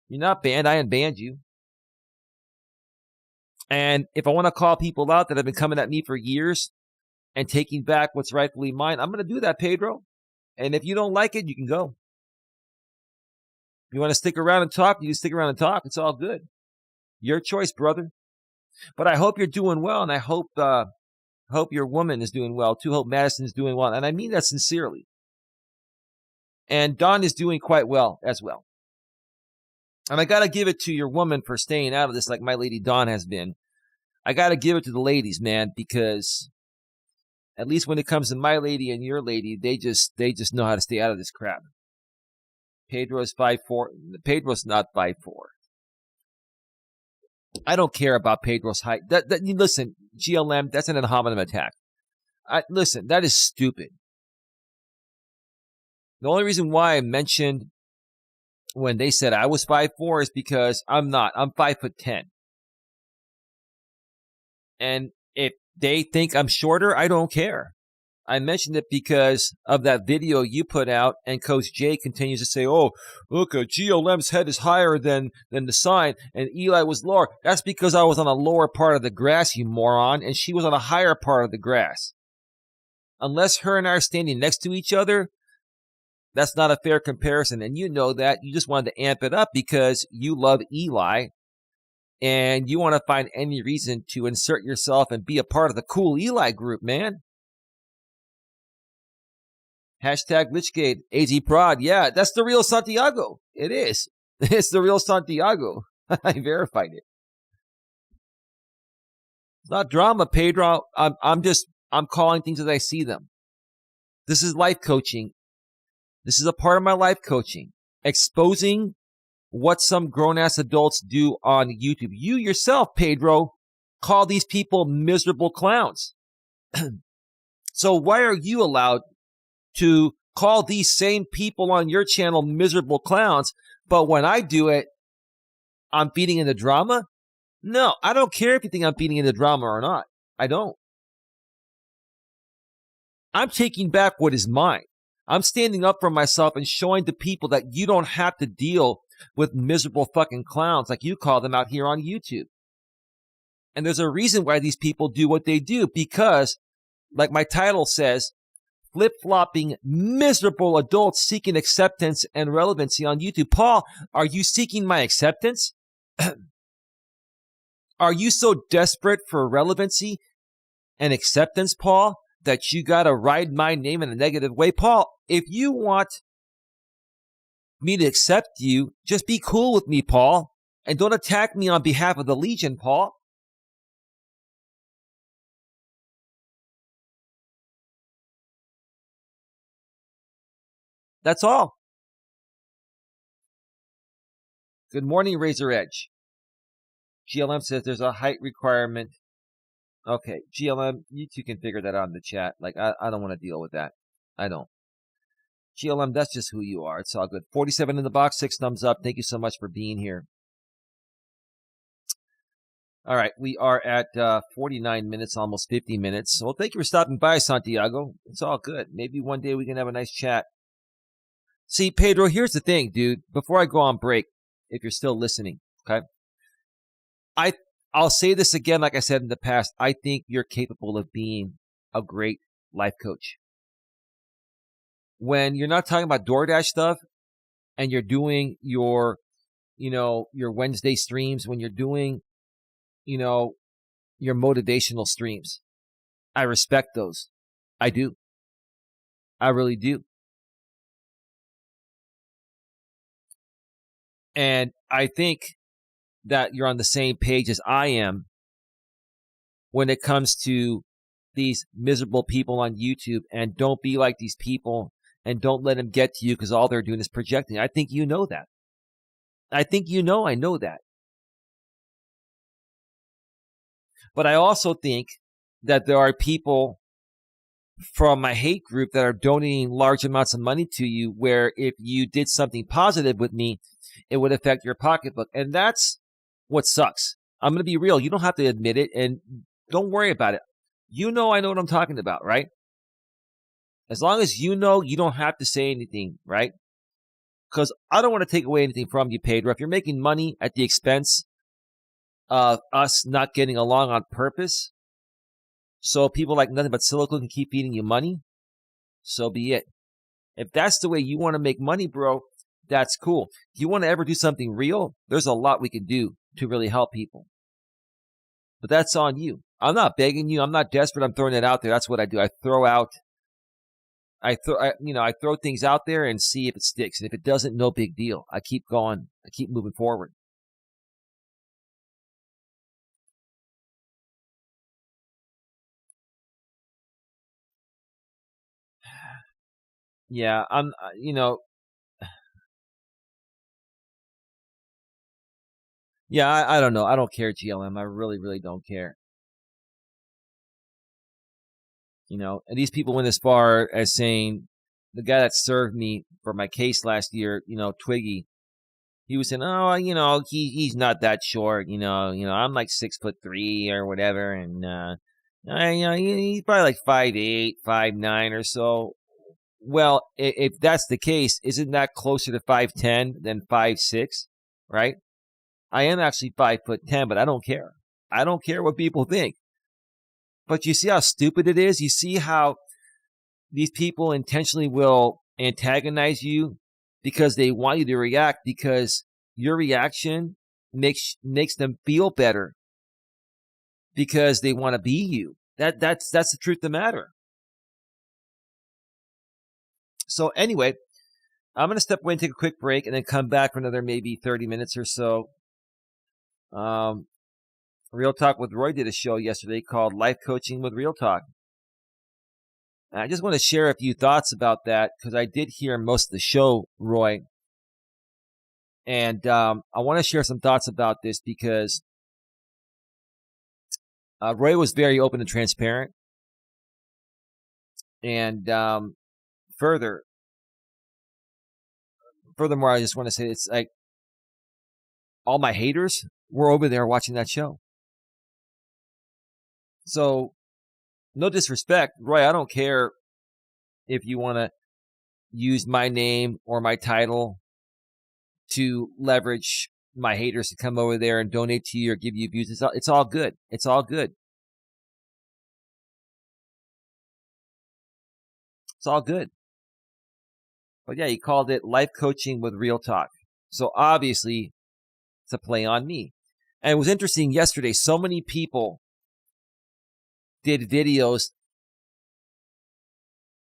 You're not banned. I unbanned you. And if I want to call people out that have been coming at me for years and taking back what's rightfully mine, I'm going to do that, Pedro. And if you don't like it, you can go. You want to stick around and talk, you can stick around and talk. It's all good. Your choice, brother. But I hope you're doing well, and I hope your woman is doing well, too. Hope Madison is doing well. And I mean that sincerely. And Dawn is doing quite well as well. And I got to give it to your woman for staying out of this like my lady Dawn has been. I got to give it to the ladies, man, because at least when it comes to my lady and your lady, they just know how to stay out of this crap. Pedro is 5'4". Pedro's not 5'4". I don't care about Pedro's height. Listen, GLM, that's an ad hominem attack. Listen, that is stupid. The only reason why I mentioned when they said I was 5'4" is because I'm not. I'm 5'10". And if they think I'm shorter, I don't care. I mentioned it because of that video you put out, and Coach J continues to say, oh, look, GLM's head is higher than the sign, and Eli was lower. That's because I was on a lower part of the grass, you moron, and she was on a higher part of the grass. Unless her and I are standing next to each other, that's not a fair comparison, and you know that. You just wanted to amp it up because you love Eli, and you want to find any reason to insert yourself and be a part of the cool Eli group, man. Hashtag Lichgate, AZ Prod. Yeah, that's the real Santiago. It is. It's the real Santiago. I verified it. It's not drama, Pedro. I'm calling things as I see them. This is life coaching. This is a part of my life coaching. Exposing what some grown-ass adults do on YouTube. You yourself, Pedro, call these people miserable clowns. So why are you allowed to call these same people on your channel miserable clowns, but when I do it, I'm feeding into drama? No, I don't care if you think I'm feeding into drama or not. I don't. I'm taking back what is mine. I'm standing up for myself and showing the people that you don't have to deal with miserable fucking clowns like you call them out here on YouTube. And there's a reason why these people do what they do, because, like my title says, flip-flopping, miserable adults seeking acceptance and relevancy on YouTube. Paul, are you seeking my acceptance? Are you so desperate for relevancy and acceptance, Paul, that you got to ride my name in a negative way? Paul, if you want me to accept you, just be cool with me, Paul, and don't attack me on behalf of the Legion, Paul. That's all. Good morning, Razor Edge. GLM says there's a height requirement. Okay, GLM, you two can figure that out in the chat. Like, I don't want to deal with that. I don't. GLM, that's just who you are. It's all good. 47 in the box, 6 thumbs up. Thank you so much for being here. All right, we are at 49 minutes, almost 50 minutes. Well, thank you for stopping by, Santiago. It's all good. Maybe one day we can have a nice chat. See, Pedro, here's the thing, dude. Before I go on break, if you're still listening, okay? I'll say this again, like I said in the past. I think you're capable of being a great life coach. When you're not talking about DoorDash stuff and you're doing your Wednesday streams, when you're doing, your motivational streams, I respect those. I do. I really do. And I think that you're on the same page as I am when it comes to these miserable people on YouTube, and don't be like these people and don't let them get to you because all they're doing is projecting. I think you know that. I know that. But I also think that there are people from my hate group that are donating large amounts of money to you, where if you did something positive with me, it would affect your pocketbook. And that's what sucks. I'm going to be real. You don't have to admit it, and don't worry about it. I know what I'm talking about, right? As long as you know, you don't have to say anything, right? Because I don't want to take away anything from you, Pedro. If you're making money at the expense of us not getting along on purpose, so people like nothing but silicone can keep feeding you money, so be it. If that's the way you want to make money, bro, that's cool. If you want to ever do something real, there's a lot we can do to really help people. But that's on you. I'm not begging you. I'm not desperate. I'm throwing it out there. That's what I do. I throw things out there and see if it sticks. And if it doesn't, no big deal. I keep going. I keep moving forward. Yeah, I don't know. I don't care, GLM. I really, really don't care. And these people went as far as saying the guy that served me for my case last year, Twiggy, he was saying, oh, he's not that short, I'm like 6'3" or whatever, and he's probably like 5'8", 5'9" or so. Well, if that's the case, isn't that closer to 5'10" than 5'6", right? I am actually 5'10", but I don't care. I don't care what people think. But you see how stupid it is? You see how these people intentionally will antagonize you because they want you to react, because your reaction makes them feel better because they want to be you. That's the truth of the matter. So anyway, I'm going to step away and take a quick break and then come back for another maybe 30 minutes or so. Real Talk with Roy did a show yesterday called Life Coaching with Real Talk. And I just want to share a few thoughts about that because I did hear most of the show, Roy. And I want to share some thoughts about this because Roy was very open and transparent. And furthermore, I just want to say it's like all my haters were over there watching that show. So, no disrespect, Roy, I don't care if you want to use my name or my title to leverage my haters to come over there and donate to you or give you views. It's all good. It's all good. It's all good. But yeah, he called it Life Coaching with Real Talk. So obviously, it's a play on me. And it was interesting yesterday. So many people did videos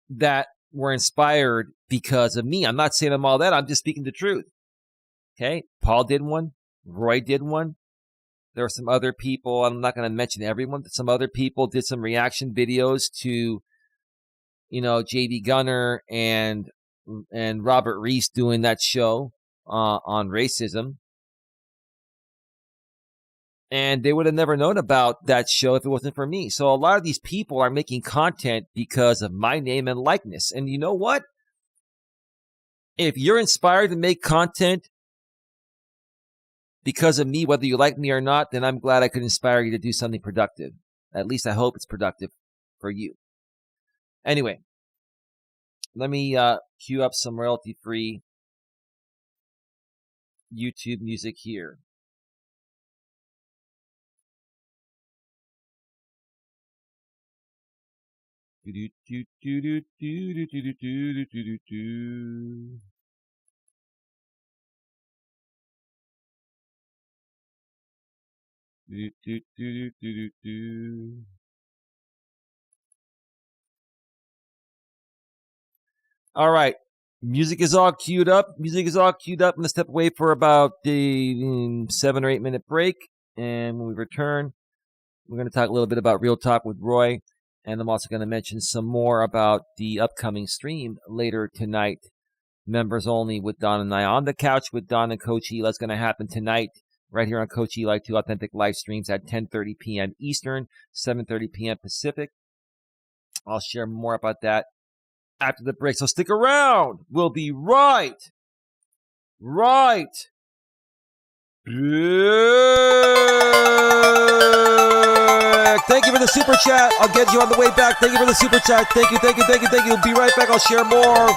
that were inspired because of me. I'm not saying I'm all that. I'm just speaking the truth. Okay? Paul did one. Roy did one. There were some other people. I'm not going to mention everyone, but some other people did some reaction videos to, J.B. Gunner and Robert Reese doing that show on racism. And they would have never known about that show if it wasn't for me. So a lot of these people are making content because of my name and likeness. And you know what? If you're inspired to make content because of me, whether you like me or not, then I'm glad I could inspire you to do something productive. At least I hope it's productive for you. Anyway, Let me cue up some royalty-free YouTube music here. All right. Music is all queued up. I'm going to step away for about a 7 or 8 minute break. And when we return, we're going to talk a little bit about Real Talk with Roy. And I'm also going to mention some more about the upcoming stream later tonight. Members only with Don and I. On the Couch with Don and Coach Eli is going to happen tonight right here on Coach Eli 2 Authentic live streams at 10:30 p.m. Eastern, 7:30 p.m. Pacific. I'll share more about that after the break, so stick around. We'll be right back. Thank you for the super chat. I'll get you on the way back. Thank you for the super chat. Thank you. We'll be right back. I'll share more.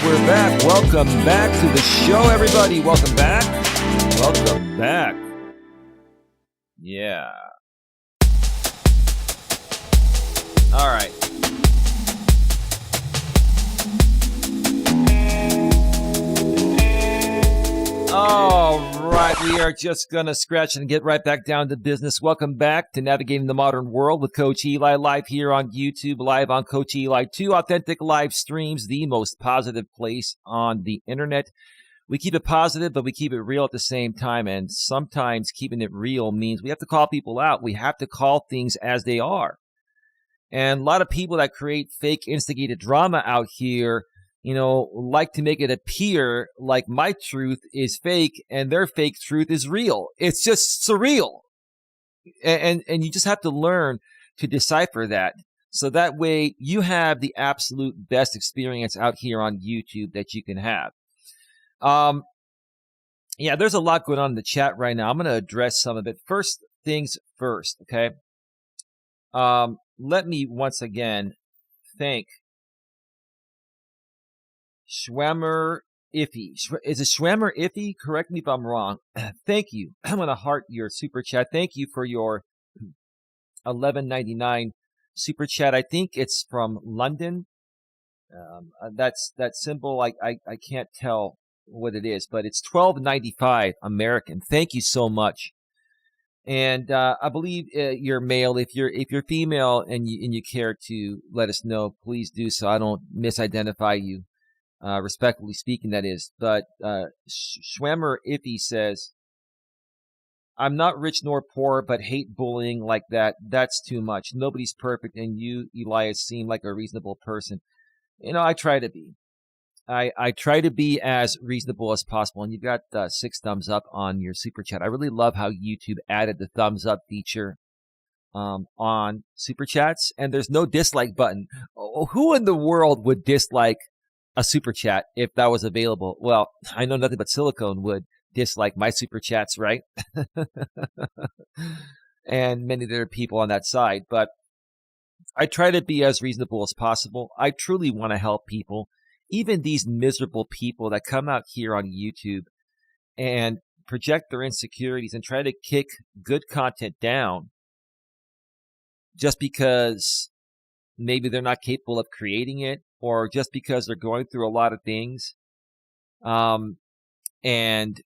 We're back. Welcome back to the show, everybody. Welcome back. Welcome back. Yeah. All right. All right, we are just going to scratch and get right back down to business. Welcome back to Navigating the Modern World with Coach Eli, live here on YouTube, live on Coach Eli. 2 authentic live streams, the most positive place on the internet. We keep it positive, but we keep it real at the same time, and sometimes keeping it real means we have to call people out. We have to call things as they are. And a lot of people that create fake instigated drama out here, like to make it appear like my truth is fake and their fake truth is real. It's just surreal. And you just have to learn to decipher that. So that way you have the absolute best experience out here on YouTube that you can have. Yeah, there's a lot going on in the chat right now. I'm going to address some of it. First things first, okay? Let me once again thank Schwammer Iffy. Is it Schwammer Iffy? Correct me if I'm wrong. Thank you. I'm going to heart your super chat. Thank you for your $11.99 super chat. I think it's from London. That's that symbol. I can't tell what it is, but it's $12.95 American. Thank you so much. And I believe you're male. If you're female and you care to let us know, please do so. I don't misidentify you. Respectfully speaking, that is. But Schwammer Iffy says, I'm not rich nor poor, but hate bullying like that. That's too much. Nobody's perfect, and you, Elias, seem like a reasonable person. I try to be. I try to be as reasonable as possible. And you've got 6 thumbs up on your super chat. I really love how YouTube added the thumbs up feature on super chats, and there's no dislike button. Who in the world would dislike a super chat if that was available? Well, I know nothing but silicone would dislike my super chats, right? And many other people on that side. But I try to be as reasonable as possible. I truly want to help people, even these miserable people that come out here on YouTube and project their insecurities and try to kick good content down just because maybe they're not capable of creating it, or just because they're going through a lot of things, and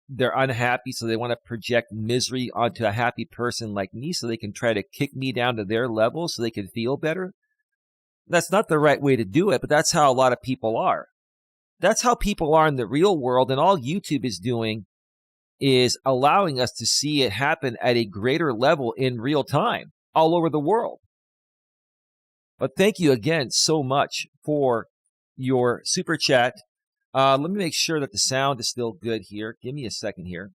they're unhappy, so they want to project misery onto a happy person like me so they can try to kick me down to their level so they can feel better. That's not the right way to do it, but that's how a lot of people are. That's how people are in the real world, and all YouTube is doing is allowing us to see it happen at a greater level in real time all over the world. But thank you again so much for your super chat. Let me make sure that the sound is still good here. Give me a second here.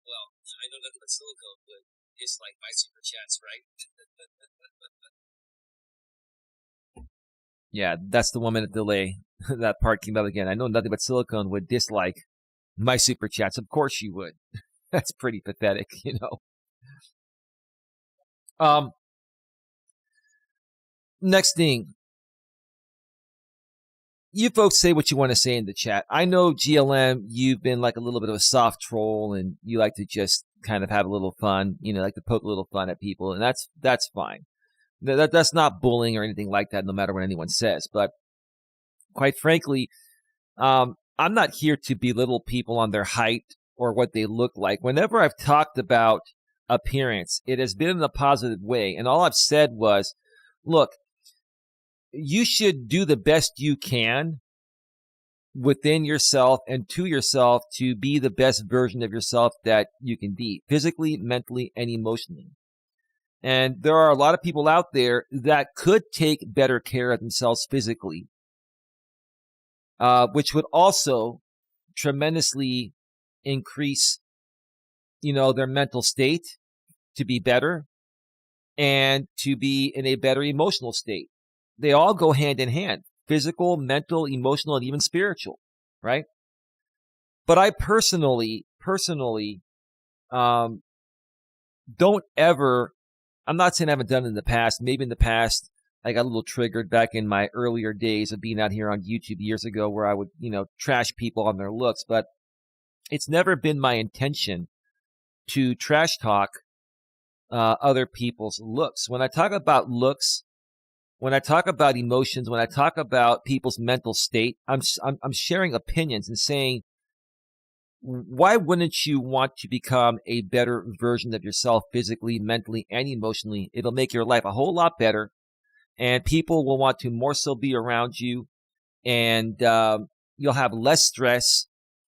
Well, I know nothing but silicone would dislike my super chats, right? Yeah, that's the 1 minute delay. That part came out again. I know nothing but silicone would dislike my super chats. Of course you would. That's pretty pathetic, Next thing. You folks say what you want to say in the chat. I know, GLM, you've been like a little bit of a soft troll, and you like to just kind of have a little fun, like to poke a little fun at people, and that's fine. That's not bullying or anything like that, no matter what anyone says. But quite frankly, I'm not here to belittle people on their height or what they look like. Whenever I've talked about appearance, it has been in a positive way, and all I've said was, look, you should do the best you can within yourself and to yourself to be the best version of yourself that you can be, physically, mentally, and emotionally. And there are a lot of people out there that could take better care of themselves physically, which would also tremendously increase, their mental state to be better and to be in a better emotional state. They all go hand in hand: physical, mental, emotional, and even spiritual, right? But I personally, don't ever, I'm not saying I haven't done it in the past. Maybe in the past I got a little triggered back in my earlier days of being out here on YouTube years ago where I would, trash people on their looks. But it's never been my intention to trash talk other people's looks. When I talk about looks, when I talk about emotions, when I talk about people's mental state, I'm sharing opinions and saying, why wouldn't you want to become a better version of yourself physically, mentally, and emotionally? It'll make your life a whole lot better, and people will want to more so be around you, and you'll have less stress,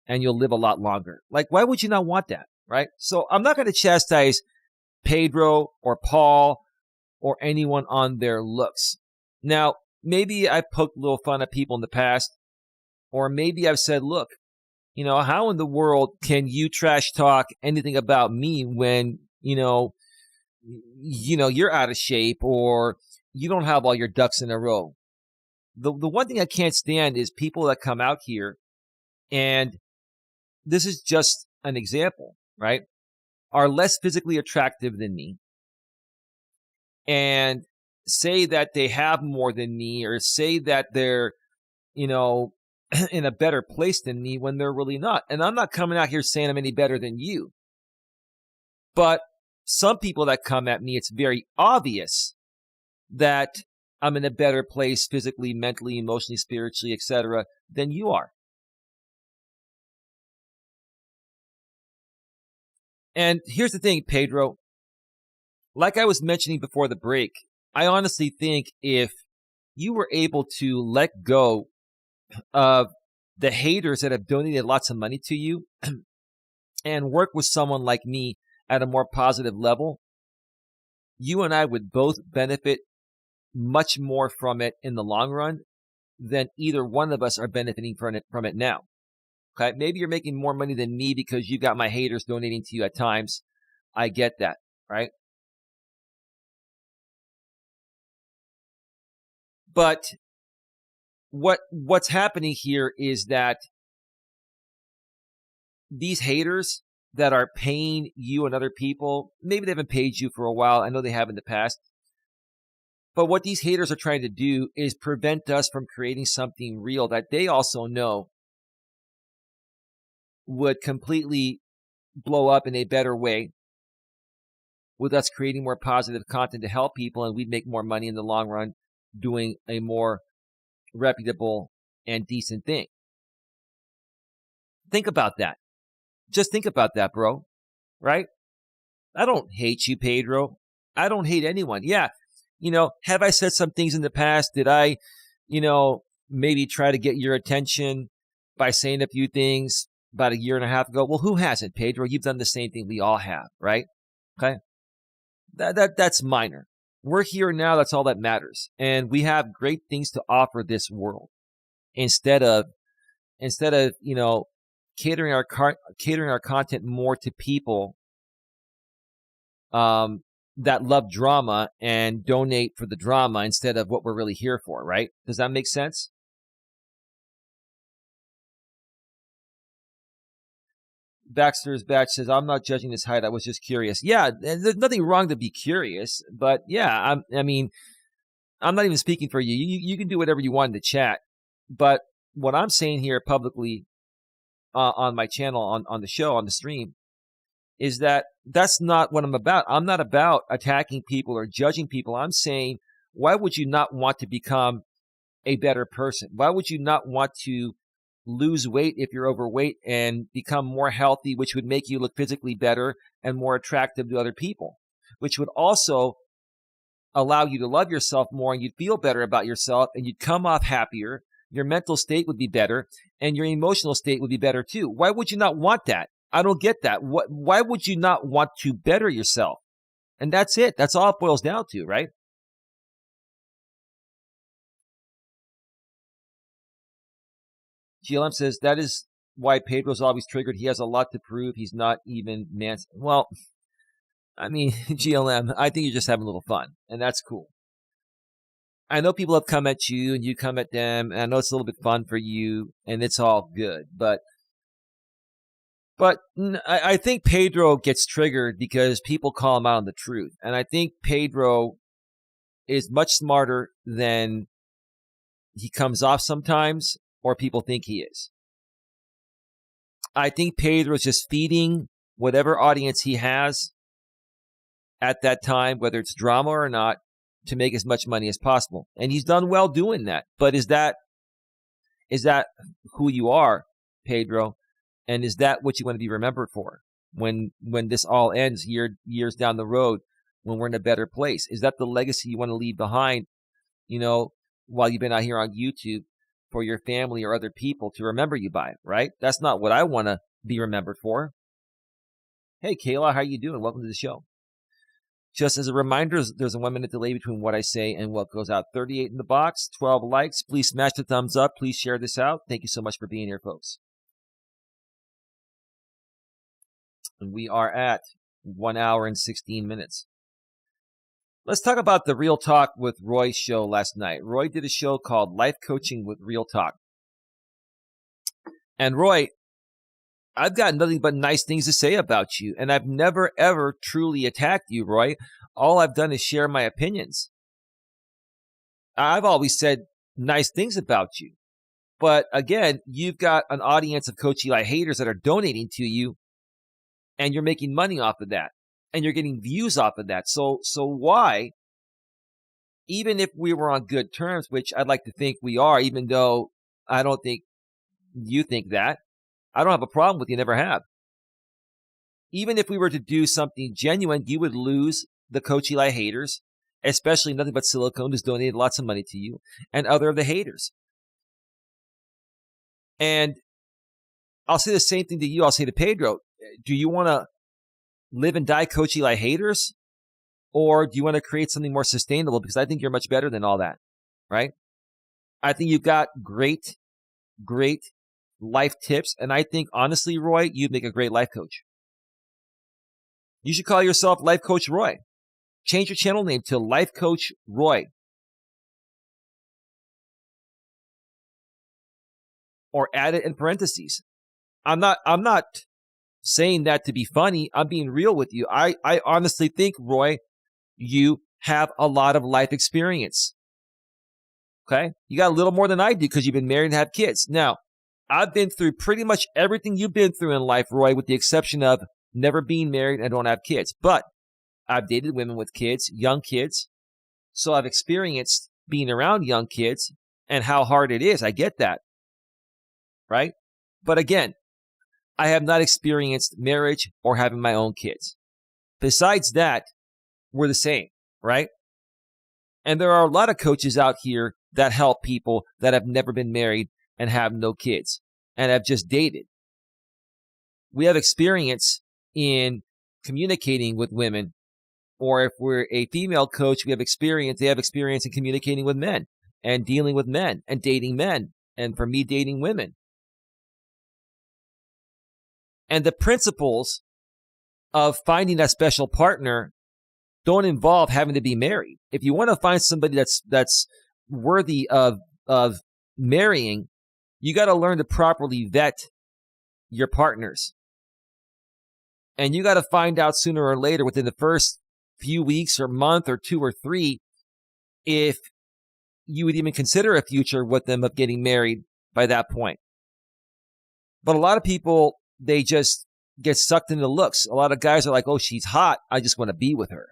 and you'll live a lot longer. Like, why would you not want that, right? So I'm not going to chastise Pedro or Paul or anyone on their looks. Now, maybe I poked a little fun at people in the past, or maybe I've said, look, how in the world can you trash talk anything about me when, you're out of shape or you don't have all your ducks in a row? The one thing I can't stand is people that come out here, and this is just an example, right? Are less physically attractive than me and say that they have more than me, or say that they're, in a better place than me when they're really not. And I'm not coming out here saying I'm any better than you. But some people that come at me, it's very obvious that I'm in a better place physically, mentally, emotionally, spiritually, etc., than you are. And here's the thing, Pedro. Like I was mentioning before the break, I honestly think if you were able to let go of the haters that have donated lots of money to you and work with someone like me at a more positive level, you and I would both benefit much more from it in the long run than either one of us are benefiting from it now. Okay, maybe you're making more money than me because you got my haters donating to you at times. I get that, right? But what's happening here is that these haters that are paying you and other people, maybe they haven't paid you for a while. I know they have in the past. But what these haters are trying to do is prevent us from creating something real that they also know would completely blow up in a better way, with us creating more positive content to help people, and we'd make more money in the long run doing a more reputable and decent thing. Think about that. Just think about that, bro. Right? I don't hate you, Pedro. I don't hate anyone. Yeah. Have I said some things in the past? Did I, maybe try to get your attention by saying a few things about a year and a half ago? Well, who hasn't, Pedro? You've done the same thing we all have, right? Okay. That's minor. We're here now. That's all that matters. And we have great things to offer this world instead of, catering our content more to people that love drama and donate for the drama instead of what we're really here for, right? Does that make sense? Baxter's Batch says, I'm not judging his height. I was just curious. Yeah, there's nothing wrong to be curious. But yeah, I'm not even speaking for you. You can do whatever you want in the chat. But what I'm saying here publicly on my channel, on the show, on the stream, is that that's not what I'm about. I'm not about attacking people or judging people. I'm saying, why would you not want to become a better person? Why would you not want to lose weight if you're overweight and become more healthy, which would make you look physically better and more attractive to other people, which would also allow you to love yourself more, and you'd feel better about yourself, and you'd come off happier. Your mental state would be better, and your emotional state would be better too. Why would you not want that? I don't get that. Why would you not want to better yourself? And that's it. That's all it boils down to, right? GLM says, that is why Pedro's always triggered. He has a lot to prove. He's not even man. Well, GLM, I think you're just having a little fun, and that's cool. I know people have come at you and you come at them, and I know it's a little bit fun for you, and it's all good. But I think Pedro gets triggered because people call him out on the truth. And I think Pedro is much smarter than he comes off sometimes, or people think he is. I think Pedro is just feeding whatever audience he has at that time, whether it's drama or not, to make as much money as possible. And he's done well doing that. But is that who you are, Pedro? And is that what you want to be remembered for when this all ends years down the road, when we're in a better place? Is that the legacy you want to leave behind, while you've been out here on YouTube for your family or other people to remember you by, right? That's not what I want to be remembered for. Hey, Kayla, how you doing? Welcome to the show. Just as a reminder, there's a 1 minute delay between what I say and what goes out. 38 in the box, 12 likes. Please smash the thumbs up. Please share this out. Thank you so much for being here, folks. And we are at 1 hour and 16 minutes. Let's talk about the Real Talk with Roy show last night. Roy did a show called Life Coaching with Real Talk. And Roy, I've got nothing but nice things to say about you. And I've never, ever truly attacked you, Roy. All I've done is share my opinions. I've always said nice things about you. But again, you've got an audience of Coach Eli haters that are donating to you, and you're making money off of that. And you're getting views off of that. So why, even if we were on good terms, which I'd like to think we are, even though I don't think you think that, I don't have a problem with you, never have. Even if we were to do something genuine, you would lose the Coach Eli haters, especially Nothing But Silicone, who's donated lots of money to you, and other of the haters. And I'll say the same thing to you. I'll say to Pedro, do you want to live and die Coach Eli haters? Or do you want to create something more sustainable? Because I think you're much better than all that, right? I think you've got great life tips. And I think, honestly, Roy, you'd make a great life coach. You should call yourself Life Coach Roy. Change your channel name to Life Coach Roy. Or add it in parentheses. I'm not saying that to be funny. I'm being real with you. I honestly think, Roy, you have a lot of life experience. Okay? You got a little more than I do because you've been married and have kids. Now, I've been through pretty much everything you've been through in life, Roy, with the exception of never being married and don't have kids. But I've dated women with kids, young kids. So I've experienced being around young kids and how hard it is. I get that. Right? But again, I have not experienced marriage or having my own kids. Besides that, we're the same, right? And there are a lot of coaches out here that help people that have never been married and have no kids and have just dated. We have experience in communicating with women, or if we're a female coach, they have experience in communicating with men and dealing with men and dating men, and for me, dating women. And the principles of finding that special partner don't involve having to be married. If you want to find somebody that's worthy of marrying, you got to learn to properly vet your partners. And you got to find out sooner or later, within the first few weeks or month or 2 or 3, if you would even consider a future with them of getting married by that point. But a lot of people, they just get sucked into looks. A lot of guys are like, oh, she's hot, I just want to be with her.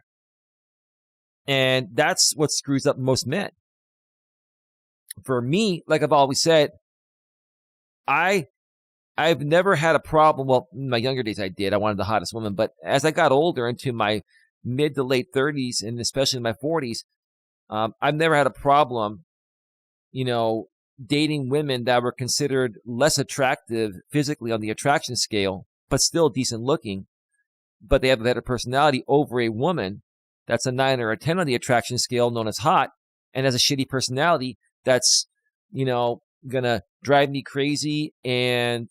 And that's what screws up most men. For me, like I've always said, I've never had a problem. Well, in my younger days I did. I wanted the hottest woman. But as I got older, into my mid to late 30s, and especially in my 40s, I've never had a problem, dating women that were considered less attractive physically on the attraction scale, but still decent looking, but they have a better personality, over a woman that's a 9 or a 10 on the attraction scale, known as hot, and has a shitty personality that's, gonna drive me crazy and,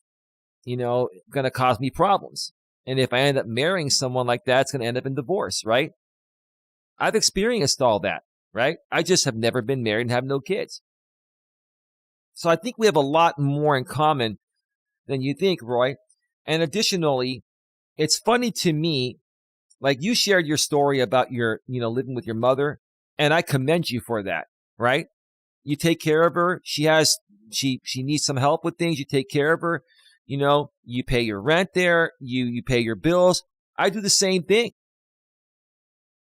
gonna cause me problems. And if I end up marrying someone like that, it's gonna end up in divorce, right? I've experienced all that, right? I just have never been married and have no kids. So I think we have a lot more in common than you think, Roy. And additionally, it's funny to me, like you shared your story about your, living with your mother And I commend you for that, right? You take care of her. She needs some help with things. You take care of her. You pay your rent there. You pay your bills. I do the same thing.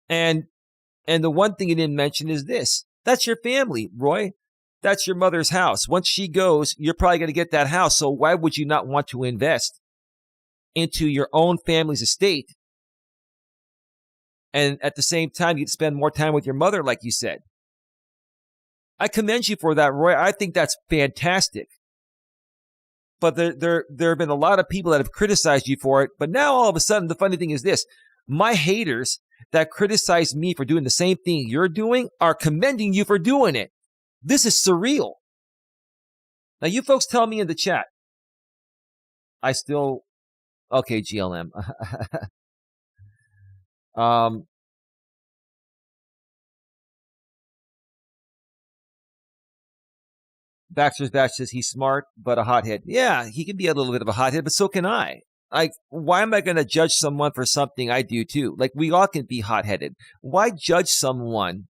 And the one thing you didn't mention is this. That's your family, Roy. That's your mother's house. Once she goes, you're probably going to get that house. So why would you not want to invest into your own family's estate? And at the same time, you'd spend more time with your mother, like you said. I commend you for that, Roy. I think that's fantastic. But there have been a lot of people that have criticized you for it. But now all of a sudden, the funny thing is this. My haters that criticize me for doing the same thing you're doing are commending you for doing it. This is surreal. Now, you folks tell me in the chat. Okay, GLM. Baxter's Batch says he's smart, but a hothead. Yeah, he can be a little bit of a hothead, but so can I. Like, why am I going to judge someone for something I do too? Like, we all can be hot-headed. Why judge someone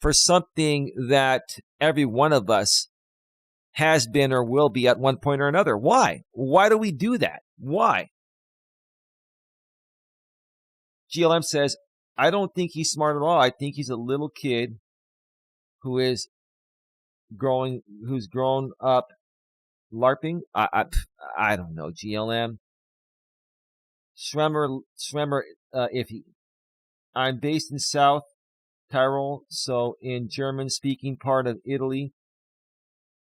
for something that every one of us has been or will be at one point or another? Why? Why do we do that? Why? GLM says, I don't think he's smart at all. I think he's a little kid who's grown up LARPing. I don't know, GLM. Schwemmer, iffy. I'm based in South Tyrol, so in German-speaking part of Italy.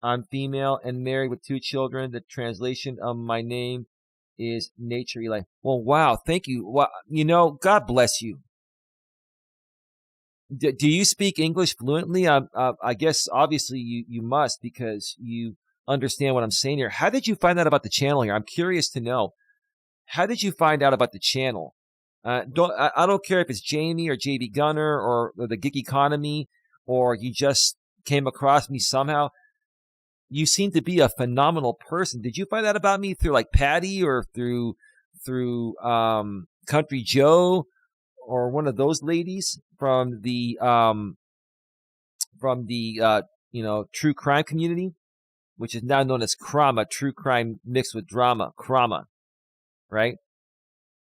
I'm female and married with 2 children. The translation of my name is Nature Eli. Well, wow, thank you. Well, God bless you. Do you speak English fluently? I guess obviously you must, because you understand what I'm saying here. How did you find out about the channel here? I'm curious to know. How did you find out about the channel? I don't care if it's Jamie or JB Gunner or the Gig Economy, or you just came across me somehow. You seem to be a phenomenal person. Did you find out about me through like Patty or through Country Joe or one of those ladies from the true crime community, which is now known as Krama, true crime mixed with drama, Krama, right?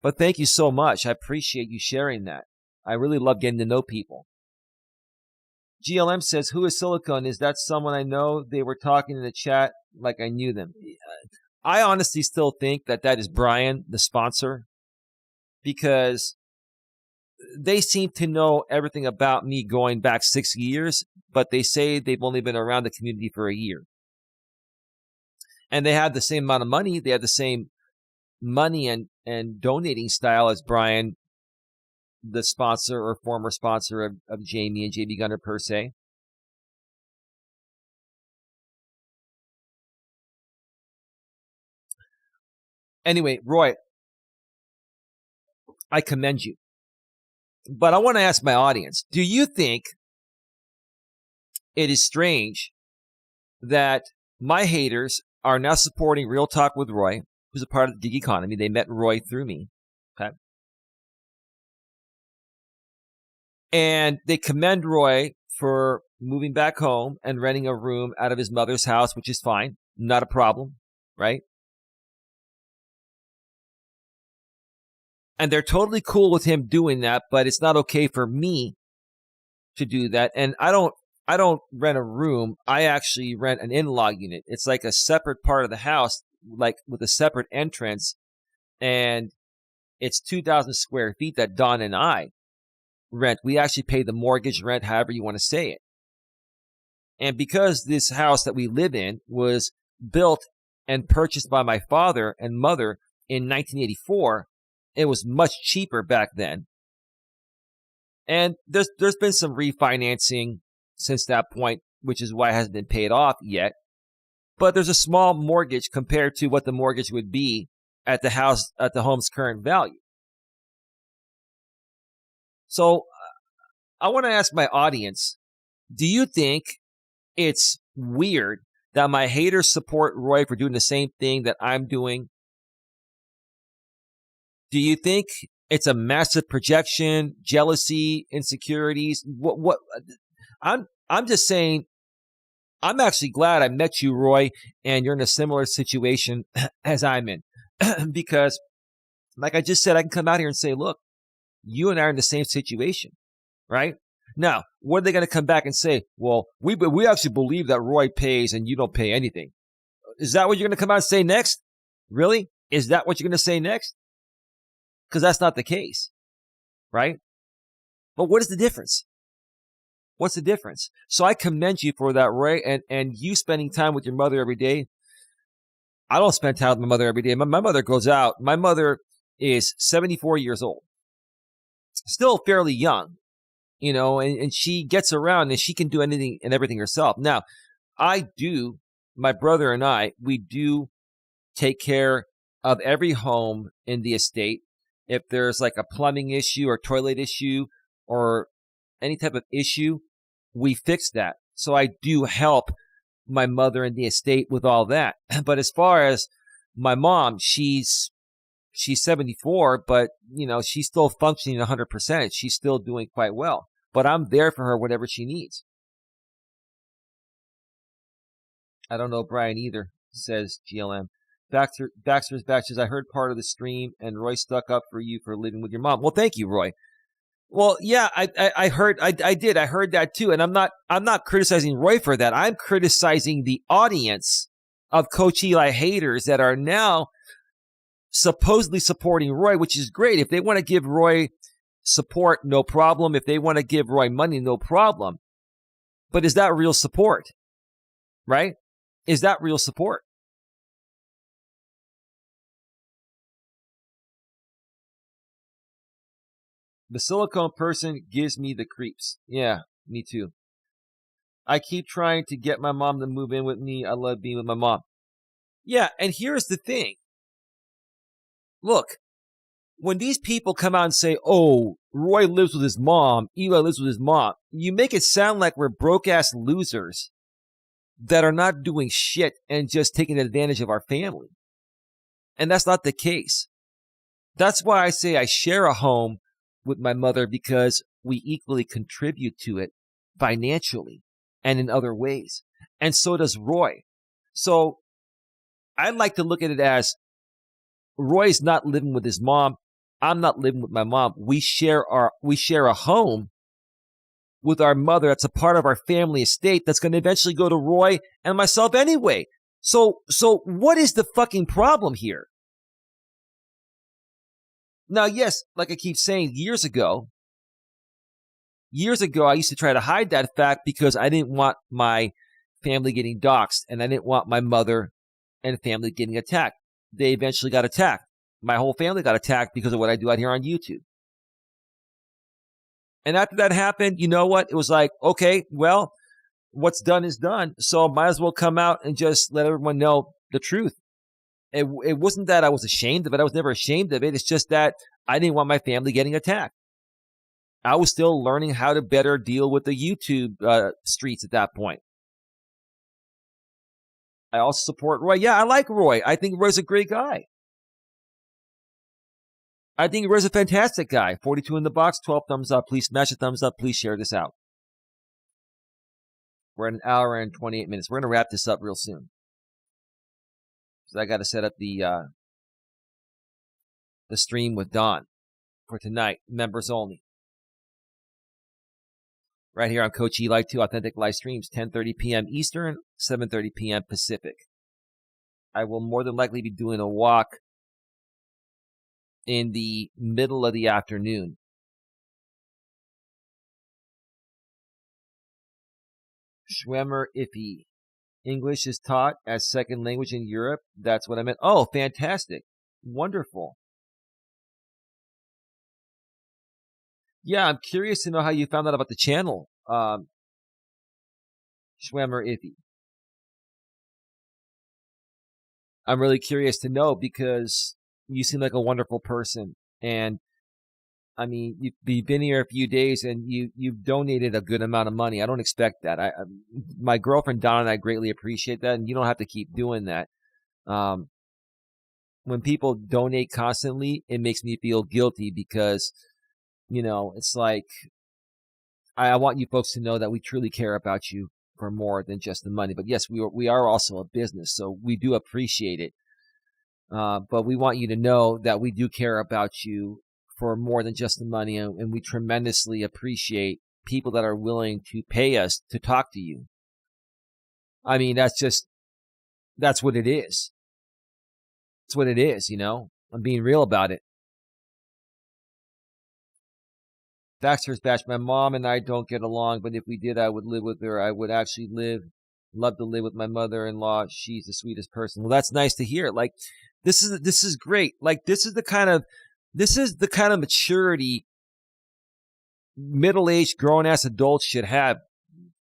But thank you so much. I appreciate you sharing that. I really love getting to know people. GLM says, who is Silicone? Is that someone I know? They were talking in the chat like I knew them. I honestly still think that is Brian, the sponsor, because they seem to know everything about me going back 6 years, but they say they've only been around the community for a year. And they have the same amount of money. They have the same money and donating style as Brian, the sponsor or former sponsor of Jamie and JB Gunner per se. Anyway, Roy, I commend you. But I want to ask my audience, do you think it is strange that my haters are now supporting Real Talk with Roy, who's a part of the Gig Economy? They met Roy through me. Okay. And they commend Roy for moving back home and renting a room out of his mother's house, which is fine. Not a problem, right? And they're totally cool with him doing that, but it's not okay for me to do that. And I don't rent a room. I actually rent an in-law unit. It's like a separate part of the house, like with a separate entrance. And it's 2,000 square feet that Don and I rent. We actually pay the mortgage, rent, however you want to say it. And because this house that we live in was built and purchased by my father and mother in 1984, it was much cheaper back then. And there's been some refinancing since that point, which is why it hasn't been paid off yet. But there's a small mortgage compared to what the mortgage would be at the house, at the home's current value. So I want to ask my audience, do you think it's weird that my haters support Roy for doing the same thing that I'm doing? Do you think It's a massive projection, jealousy, insecurities. I'm just saying, I'm actually glad I met you, Roy, and you're in a similar situation as I'm in. Because, like I just said, I can come out here and say, look, you and I are in the same situation, right? Now, what are they going to come back and say? Well, we actually believe that Roy pays and you don't pay anything. Is that what you're going to come out and say next? Really? Is that what you're going to say next? Because that's not the case, right? But what is the difference? What's the difference? So I commend you for that, Roy, and you spending time with your mother every day. I don't spend time with my mother every day. My mother goes out. My mother is 74 years old, still fairly young, and she gets around and she can do anything and everything herself. Now, my brother and I, we do take care of every home in the estate. If there's like a plumbing issue or toilet issue or any type of issue, we fix that. So I do help my mother in the estate with all that. But as far as my mom, she's 74, but she's still functioning 100%. She's still doing quite well. But I'm there for her whatever she needs. I don't know Brian either, says GLM. Baxter's back says, I heard part of the stream and Roy stuck up for you for living with your mom. Well, thank you, Roy. Well, yeah, I heard that too. And I'm not criticizing Roy for that. I'm criticizing the audience of Coach Eli haters that are now supposedly supporting Roy, which is great. If they want to give Roy support, no problem. If they want to give Roy money, no problem. But is that real support? Right? Is that real support? The silicone person gives me the creeps. Yeah, me too. I keep trying to get my mom to move in with me. I love being with my mom. Yeah, and here's the thing. Look, when these people come out and say, oh, Roy lives with his mom, Eli lives with his mom, you make it sound like we're broke-ass losers that are not doing shit and just taking advantage of our family. And that's not the case. That's why I say I share a home with my mother, because we equally contribute to it financially and in other ways. And so does Roy. So I like to look at it as Roy's not living with his mom. I'm not living with my mom. We share a home with our mother. That's a part of our family estate that's going to eventually go to Roy and myself anyway. So what is the fucking problem here? Now, yes, like I keep saying, years ago, I used to try to hide that fact because I didn't want my family getting doxxed, and I didn't want my mother and family getting attacked. They eventually got attacked. My whole family got attacked because of what I do out here on YouTube. And after that happened, you know what? It was like, okay, well, what's done is done. So I might as well come out and just let everyone know the truth. It wasn't that I was ashamed of it. I was never ashamed of it. It's just that I didn't want my family getting attacked. I was still learning how to better deal with the YouTube streets at that point. I also support Roy. Yeah, I like Roy. I think Roy's a great guy. I think Roy's a fantastic guy. 42 in the box, 12 thumbs up. Please smash a thumbs up. Please share this out. We're at an hour and 28 minutes. We're going to wrap this up real soon. So I got to set up the stream with Don for tonight. Members only. Right here on Coach Eli 2 Authentic Live Streams, 10:30 p.m. Eastern, 7:30 p.m. Pacific. I will more than likely be doing a walk in the middle of the afternoon. Schwemmer iffy. English is taught as second language in Europe. That's what I meant. Oh, fantastic. Wonderful. Yeah, I'm curious to know how you found out about the channel. Schwemmer iffy. I'm really curious to know because you seem like a wonderful person. And I mean, you've been here a few days and you've donated a good amount of money. I don't expect that. My girlfriend Donna and I greatly appreciate that, and you don't have to keep doing that. when people donate constantly, it makes me feel guilty because, it's like, I want you folks to know that we truly care about you for more than just the money. But yes, we are also a business, so we do appreciate it. But we want you to know that we do care about you for more than just the money, and we tremendously appreciate people that are willing to pay us to talk to you. I mean, that's what it is. That's what it is, I'm being real about it. Baxter's Batch, my mom and I don't get along, but if we did, I would live with her. I would actually love to live with my mother-in-law. She's the sweetest person. Well, that's nice to hear. Like, this is great. Like, this is the kind of maturity middle-aged grown-ass adults should have.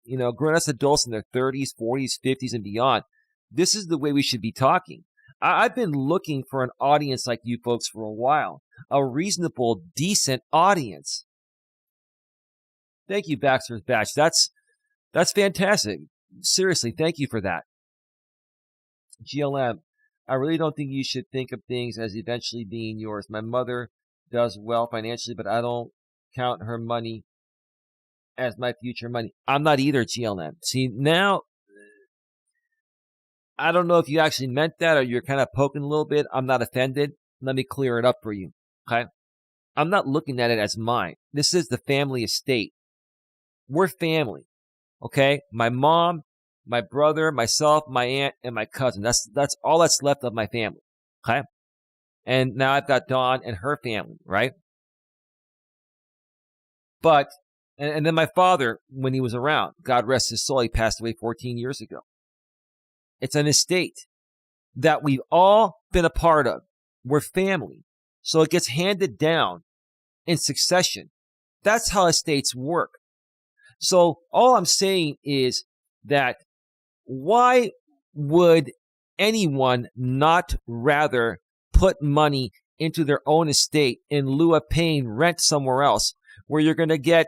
Grown-ass adults in their 30s, 40s, 50s, and beyond. This is the way we should be talking. I've been looking for an audience like you folks for a while. A reasonable, decent audience. Thank you, Baxter's Batch. That's fantastic. Seriously, thank you for that. GLM, I really don't think you should think of things as eventually being yours. My mother does well financially, but I don't count her money as my future money. I'm not either, GLM. See, now, I don't know if you actually meant that or you're kind of poking a little bit. I'm not offended. Let me clear it up for you, okay? I'm not looking at it as mine. This is the family estate. We're family, okay? My mom, my brother, myself, my aunt, and my cousin. That's all that's left of my family, okay? And now I've got Dawn and her family, right? But, and then my father, when he was around, God rest his soul, he passed away 14 years ago. It's an estate that we've all been a part of. We're family. So it gets handed down in succession. That's how estates work. So all I'm saying is that why would anyone not rather put money into their own estate in lieu of paying rent somewhere else where you're going to get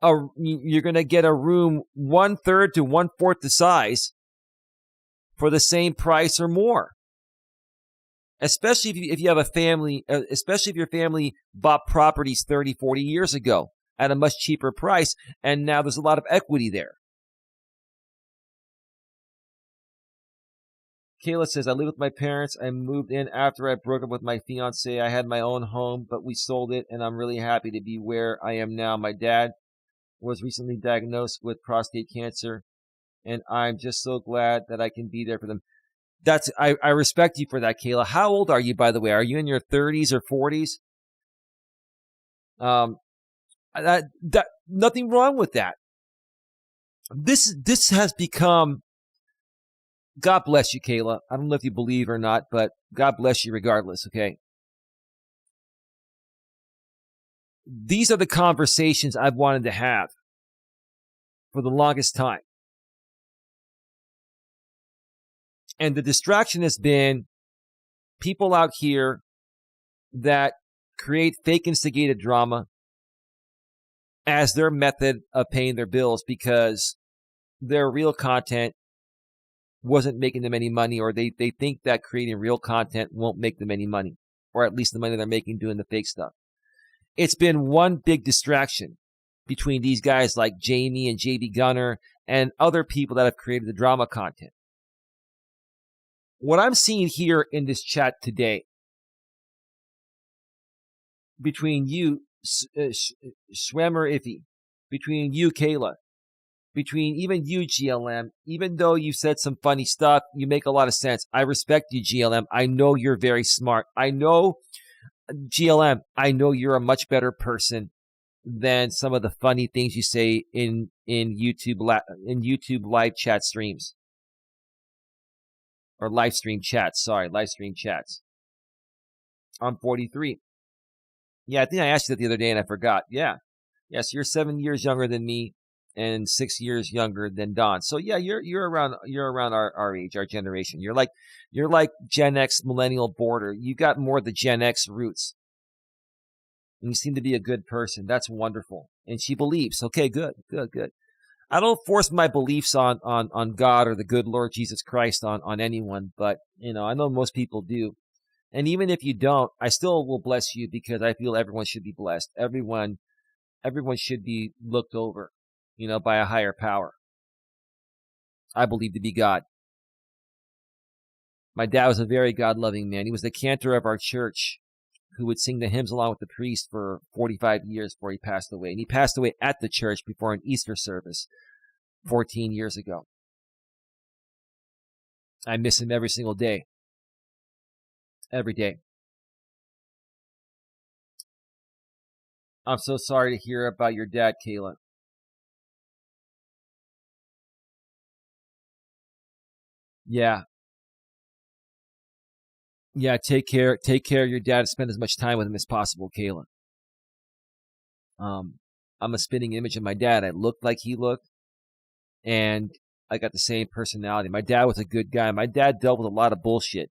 a room 1/3 to 1/4 the size for the same price or more? Especially if you have a family, especially if your family bought properties 30, 40 years ago at a much cheaper price, and now there's a lot of equity there. Kayla says, I live with my parents. I moved in after I broke up with my fiance. I had my own home, but we sold it, and I'm really happy to be where I am now. My dad was recently diagnosed with prostate cancer, and I'm just so glad that I can be there for them. I respect you for that, Kayla. How old are you, by the way? Are you in your 30s or 40s? Nothing wrong with that. This has become, God bless you, Kayla. I don't know if you believe or not, but God bless you regardless, okay? These are the conversations I've wanted to have for the longest time. And the distraction has been people out here that create fake instigated drama as their method of paying their bills because their real content wasn't making them any money, or they think that creating real content won't make them any money, or at least the money they're making doing the fake stuff. It's been one big distraction between these guys like Jamie and JB Gunner and other people that have created the drama content. What I'm seeing here in this chat today between you, Schwemmer Iffy, between you, Kayla, between even you, GLM, even though you said some funny stuff, you make a lot of sense. I respect you, GLM. I know you're very smart. I know, GLM, I know you're a much better person than some of the funny things you say in YouTube live chat streams. Or live stream chats. I'm 43. Yeah, I think I asked you that the other day and I forgot. Yeah. Yes, you're 7 years younger than me and 6 years younger than Don. So yeah, you're around our age, our generation. You're like Gen X millennial border. You got more of the Gen X roots. And you seem to be a good person. That's wonderful. And she believes. Okay, good. I don't force my beliefs on God or the good Lord Jesus Christ on anyone, but I know most people do. And even if you don't, I still will bless you because I feel everyone should be blessed. Everyone should be looked over, by a higher power. I believe to be God. My dad was a very God-loving man. He was the cantor of our church who would sing the hymns along with the priest for 45 years before he passed away. And he passed away at the church before an Easter service 14 years ago. I miss him every single day. Every day. I'm so sorry to hear about your dad, Kayla. Yeah. Yeah, take care of your dad. Spend as much time with him as possible, Kayla. I'm a spitting image of my dad. I looked like he looked, and I got the same personality. My dad was a good guy. My dad dealt with a lot of bullshit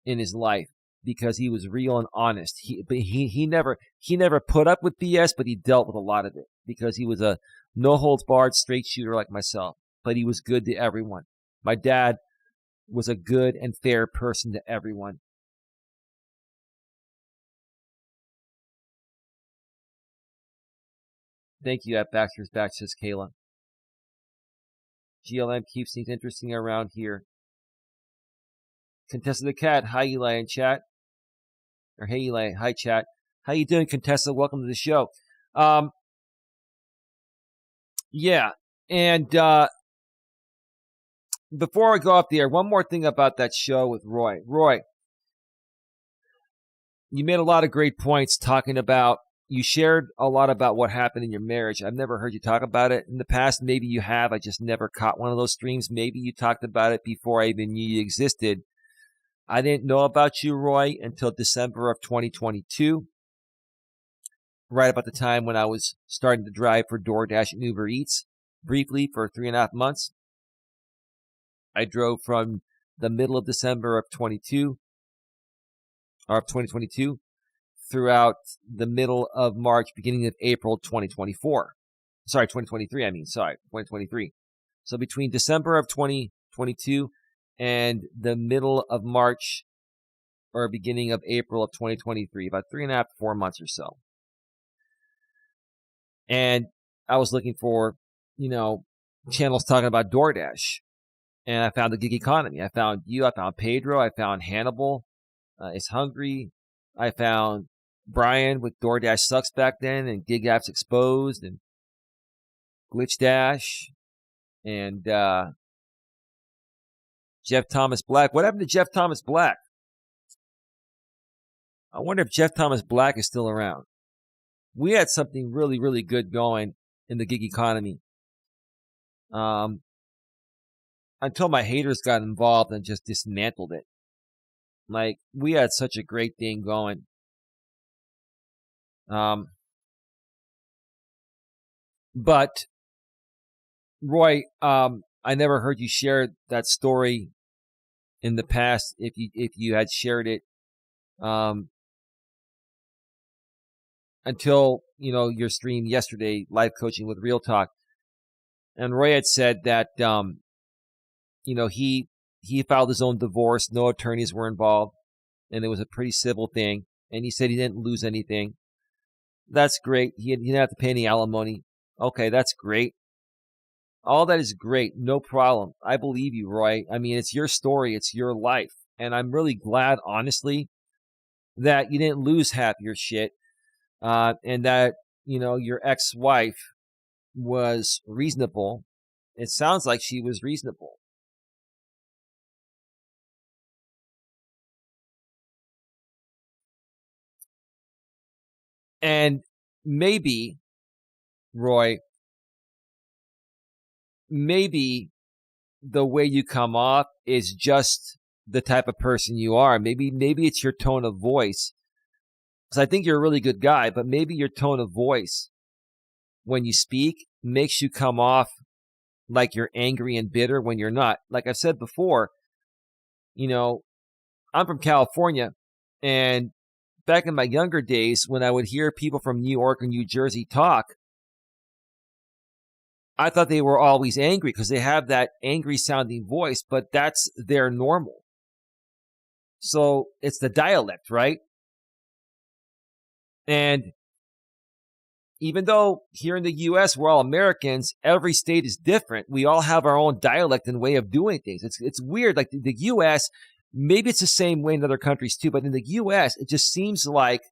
in his life because he was real and honest. He never put up with BS, but he dealt with a lot of it because he was a no holds barred straight shooter like myself. But he was good to everyone. My dad was a good and fair person to everyone. Thank you at Baxter's Back, says Kayla. GLM keeps things interesting around here. Contessa the Cat, hi Eli in chat. Or hey Eli, hi chat. How you doing, Contessa? Welcome to the show. Yeah, and before I go off the air, one more thing about that show with Roy. Roy, you made a lot of great points talking about, you shared a lot about what happened in your marriage. I've never heard you talk about it in the past. Maybe you have. I just never caught one of those streams. Maybe you talked about it before I even knew you existed. I didn't know about you, Roy, until December of 2022, right about the time when I was starting to drive for DoorDash and Uber Eats briefly for 3.5 months. I drove from the middle of December of 2022 throughout the middle of March, beginning of April 2024. 2023. So between December of 2022 and the middle of March or beginning of April of 2023, about 3.5 to 4 months or so. And I was looking for, channels talking about DoorDash. And I found the gig economy. I found you. I found Pedro. I found Hannibal is Hungry. I found Brian with DoorDash Sucks back then, and Gig Apps Exposed, and Glitch Dash, and Jeff Thomas Black. What happened to Jeff Thomas Black? I wonder if Jeff Thomas Black is still around. We had something really, really good going in the gig economy. Until my haters got involved and just dismantled it. Like, we had such a great thing going. But Roy, I never heard you share that story in the past. If you had shared it, until your stream yesterday, live coaching with Real Talk, and Roy had said that he filed his own divorce. No attorneys were involved, and it was a pretty civil thing. And he said he didn't lose anything. That's great. He didn't have to pay any alimony. Okay, that's great. All that is great. No problem. I believe you, Roy. I mean, it's your story. It's your life. And I'm really glad, honestly, that you didn't lose half your shit. And that, your ex-wife was reasonable. It sounds like she was reasonable. And maybe, Roy, maybe the way you come off is just the type of person you are. Maybe it's your tone of voice. Because I think you're a really good guy, but maybe your tone of voice when you speak makes you come off like you're angry and bitter when you're not. Like I've said before, I'm from California, and back in my younger days, when I would hear people from New York and New Jersey talk, I thought they were always angry because they have that angry sounding voice, but that's their normal. So it's the dialect, right? And even though here in the U.S. we're all Americans, every state is different. We all have our own dialect and way of doing things. It's weird. Like the U.S., maybe it's the same way in other countries too, but in the U.S., it just seems like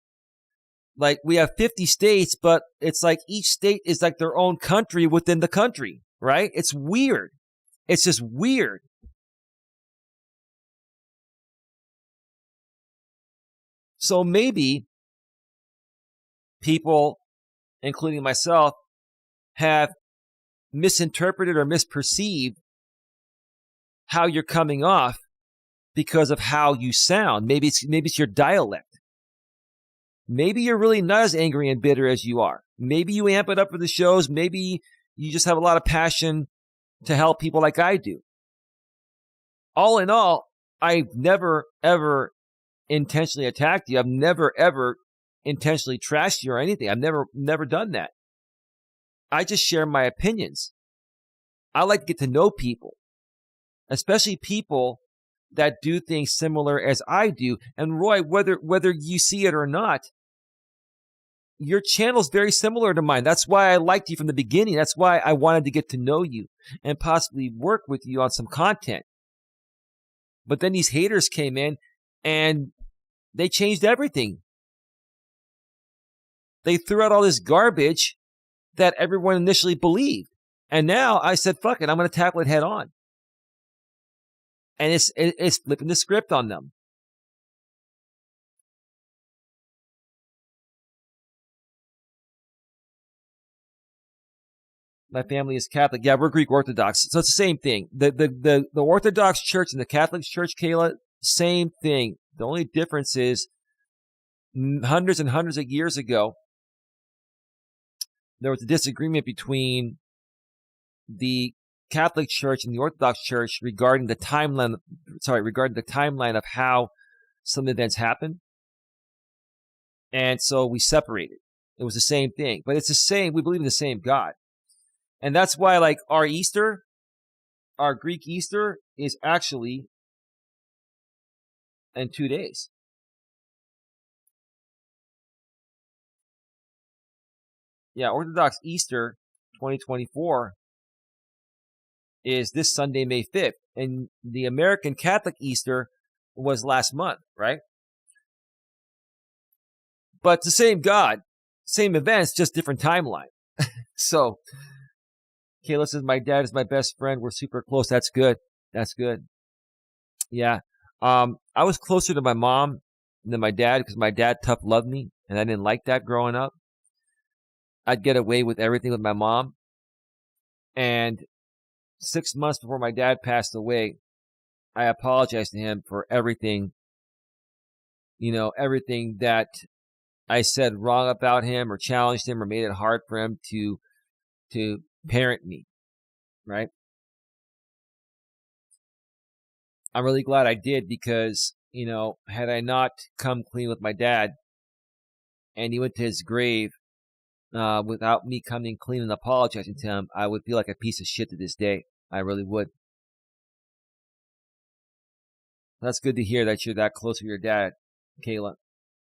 we have 50 states, but it's like each state is like their own country within the country, right? It's weird. It's just weird. So maybe people, including myself, have misinterpreted or misperceived how you're coming off because of how you sound. Maybe it's your dialect. Maybe you're really not as angry and bitter as you are. Maybe you amp it up for the shows. Maybe you just have a lot of passion to help people like I do. All in all, I've never, ever intentionally attacked you. I've never, ever intentionally trashed you or anything. I've never done that. I just share my opinions. I like to get to know people, especially people that do things similar as I do. And Roy, whether you see it or not, your channel's very similar to mine. That's why I liked you from the beginning. That's why I wanted to get to know you and possibly work with you on some content. But then these haters came in and they changed everything. They threw out all this garbage that everyone initially believed. And now I said, fuck it, I'm going to tackle it head on. And it's flipping the script on them. My family is Catholic. Yeah, we're Greek Orthodox. So it's the same thing. The Orthodox Church and the Catholic Church, Kayla, same thing. The only difference is hundreds and hundreds of years ago, there was a disagreement between the Catholic Church and the Orthodox Church regarding the timeline of how some events happened. And so we separated. It was the same thing, but it's the same. We believe in the same God. And that's why, like, our Easter, our Greek Easter is actually in 2 days. Yeah, Orthodox Easter 2024 is this Sunday, May 5th. And the American Catholic Easter was last month, right? But it's the same God, same events, just different timeline. So, Kayla says, my dad is my best friend. We're super close. That's good. That's good. Yeah. I was closer to my mom than my dad because my dad tough loved me, and I didn't like that growing up. I'd get away with everything with my mom. And 6 months before my dad passed away, I apologized to him for everything, everything that I said wrong about him or challenged him or made it hard for him to parent me, right? I'm really glad I did because, had I not come clean with my dad and he went to his grave without me coming clean and apologizing to him, I would feel like a piece of shit to this day. I really would. That's good to hear that you're that close with your dad, Kayla.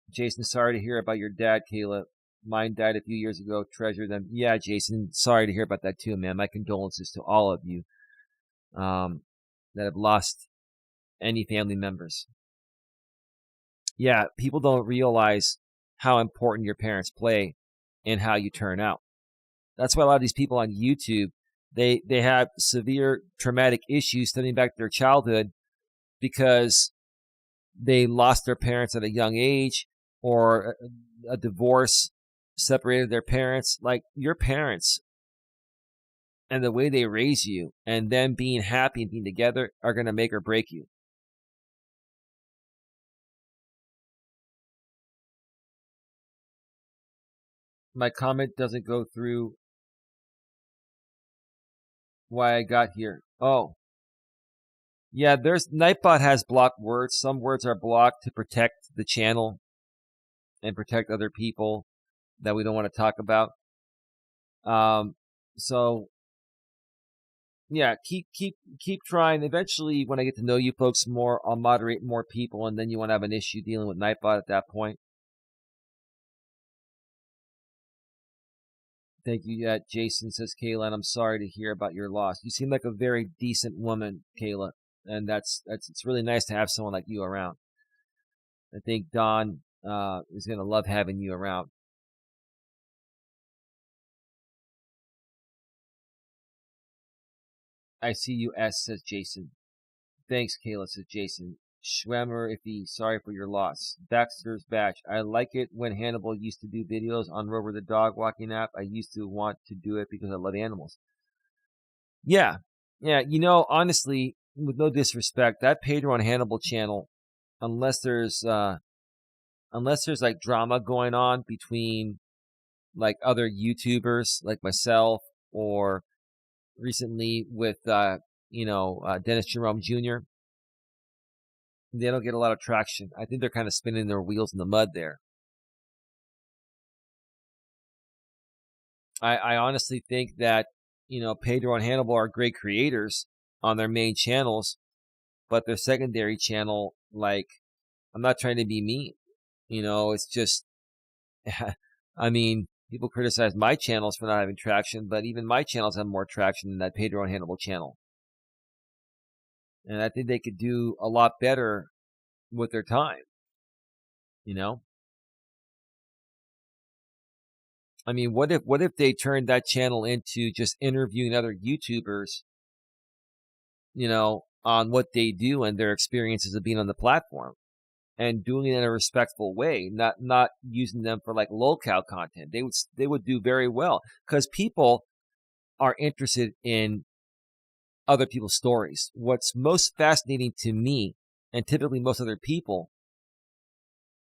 Jason, sorry to hear about your dad, Kayla. Mine died a few years ago. Treasure them. Yeah, Jason, sorry to hear about that too, man. My condolences to all of you that have lost any family members. Yeah, people don't realize how important your parents play in how you turn out. That's why a lot of these people on YouTube, they have severe traumatic issues stemming back to their childhood because they lost their parents at a young age or a divorce separated their parents. Like, your parents and the way they raise you and them being happy and being together are going to make or break you. My comment doesn't go through why I got here. Oh. Yeah, Nightbot has blocked words. Some words are blocked to protect the channel and protect other people that we don't want to talk about. So yeah, keep trying. Eventually, when I get to know you folks more, I'll moderate more people, and then you won't have an issue dealing with Nightbot at that point. Thank you. Jason says, Kayla, and I'm sorry to hear about your loss. You seem like a very decent woman, Kayla, and it's really nice to have someone like you around. I think Don is going to love having you around. I see you, S, says Jason. Thanks, Kayla, says Jason. Schwemmer, sorry for your loss. Baxter's Batch. I like it when Hannibal used to do videos on Rover the dog walking app. I used to want to do it because I love animals. Yeah. Yeah, honestly, with no disrespect, that Pedro and Hannibal channel, unless there's like drama going on between like other YouTubers like myself, or recently with Dennis Jerome Jr., they don't get a lot of traction. I think they're kind of spinning their wheels in the mud there. I honestly think that, Pedro and Hannibal are great creators on their main channels, but their secondary channel, like, I'm not trying to be mean. It's just, I mean, people criticize my channels for not having traction, but even my channels have more traction than that Pedro and Hannibal channel. And I think they could do a lot better with their time. I mean, what if they turned that channel into just interviewing other YouTubers, on what they do and their experiences of being on the platform, and doing it in a respectful way, not using them for like lolcow content. They would do very well, because people are interested in other people's stories. What's most fascinating to me, and typically most other people,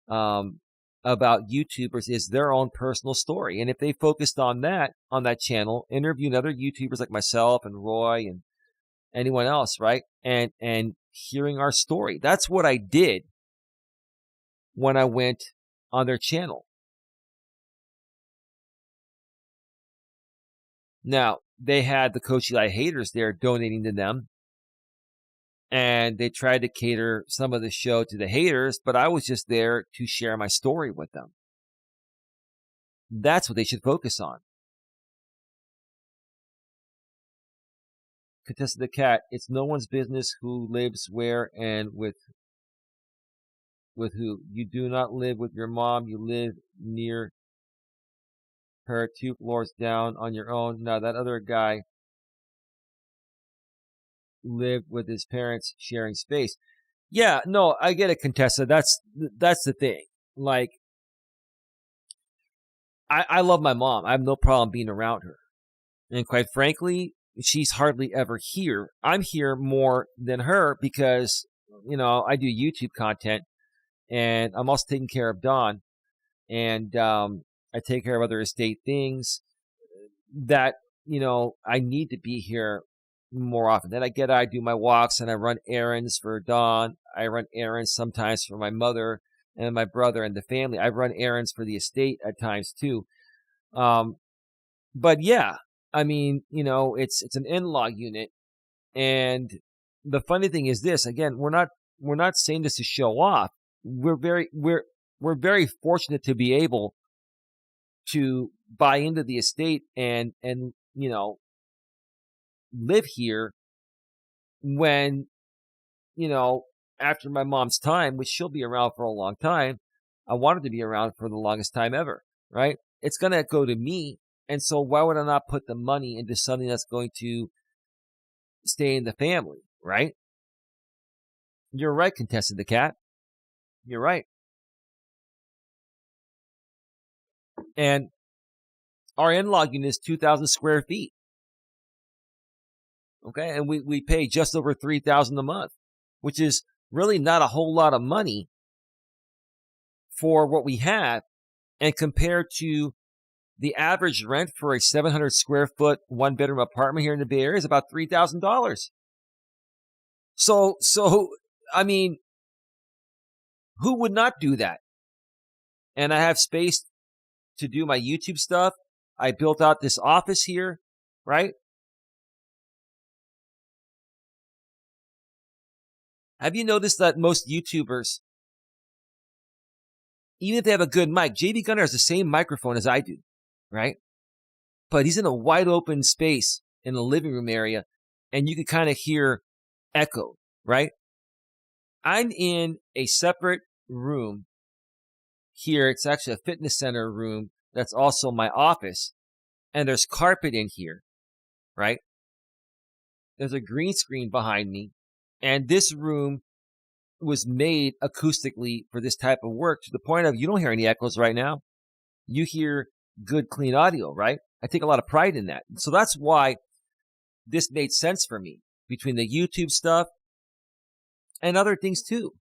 about YouTubers, is their own personal story. And if they focused on that channel, interviewing other YouTubers like myself and Roy and anyone else, right? And hearing our story. That's what I did when I went on their channel. Now, they had the Coach Eli haters there donating to them, and they tried to cater some of the show to the haters, but I was just there to share my story with them. That's what they should focus on. Contessa the Cat, it's no one's business who lives where and with who. You do not live with your mom. You live near her 2 floors down on your own. Now, that other guy lived with his parents sharing space. Yeah, no, I get it, Contessa. That's the thing. Like, I love my mom. I have no problem being around her. And quite frankly, she's hardly ever here. I'm here more than her because, I do YouTube content, and I'm also taking care of Dawn, and I take care of other estate things that, I need to be here more often. Then I do my walks, and I run errands for Dawn. I run errands sometimes for my mother and my brother and the family. I run errands for the estate at times too. But yeah, I mean, it's an in-law unit. And the funny thing is this, again, we're not saying this to show off. We're very fortunate to be able to buy into the estate and live here when, after my mom's time, which she'll be around for a long time. I wanted to be around for the longest time ever, right? It's going to go to me. And so why would I not put the money into something that's going to stay in the family, right? You're right, Contessa the Cat. You're right. And our in-law unit is 2,000 square feet. Okay, and we pay just over $3,000 a month, which is really not a whole lot of money for what we have, and compared to the average rent for a 700 square foot 1-bedroom apartment here in the Bay Area is about $3,000. So I mean, who would not do that? And I have space to do my YouTube stuff. I built out this office here, right? Have you noticed that most YouTubers, even if they have a good mic, JB Gunner has the same microphone as I do, right? But he's in a wide open space in the living room area, and you can kind of hear echo, right? I'm in a separate room here. It's actually a fitness center room that's also my office, and there's carpet in here, right? There's a green screen behind me, and this room was made acoustically for this type of work to the point of you don't hear any echoes right now. You hear good, clean audio, right? I take a lot of pride in that. So that's why this made sense for me between the YouTube stuff and other things too.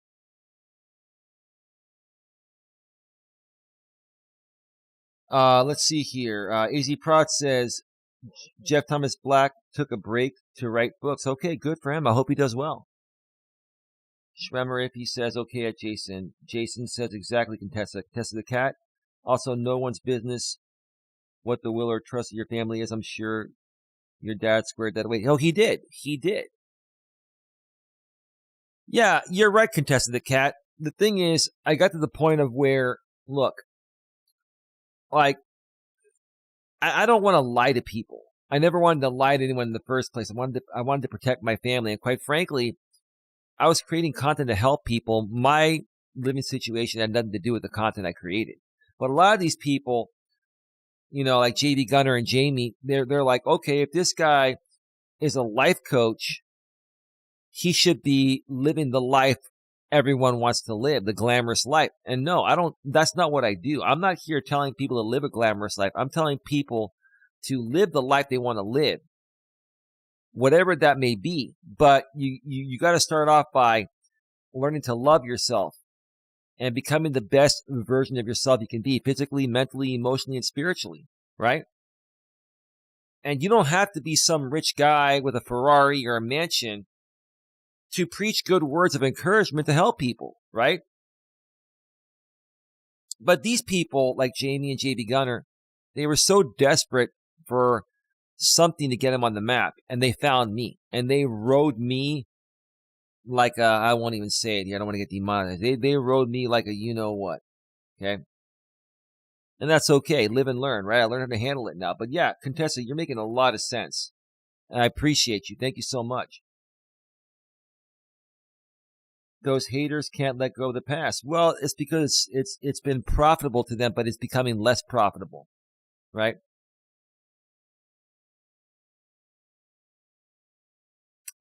Let's see here. AZ Prod says Jeff Thomas Black took a break to write books. Okay, good for him. I hope he does well. Schwemmer, if he says okay at Jason. Jason says exactly, Contessa. Contessa the cat. Also, no one's business what the will or trust of your family is. I'm sure your dad squared that away. Oh, he did. He did. Yeah, you're right, Contessa the cat. The thing is, I got to the point of where, look, like, I don't want to lie to people. I never wanted to lie to anyone in the first place. I wanted to protect my family. And quite frankly, I was creating content to help people. My living situation had nothing to do with the content I created. But a lot of these people, you know, like JB Gunner and Jamie, they're like, okay, if this guy is a life coach, he should be living the life everyone wants to live, the glamorous life. And no, that's not what I do. I'm not here telling people to live a glamorous life. I'm telling people to live the life they want to live, whatever that may be. But you got to start off by learning to love yourself and becoming the best version of yourself you can be, physically, mentally, emotionally, and spiritually, right? And you don't have to be some rich guy with a Ferrari or a mansion to preach good words of encouragement to help people, right? But these people, like Jamie and JB Gunner, they were so desperate for something to get them on the map, and they found me, and they rode me like I won't even say it here. I don't want to get demonetized. They rode me like a you-know-what, okay? And that's okay. Live and learn, right? I learned how to handle it now. But yeah, Contessa, you're making a lot of sense, and I appreciate you. Thank you so much. Those haters can't let go of the past. Well, it's because it's been profitable to them, but it's becoming less profitable, right?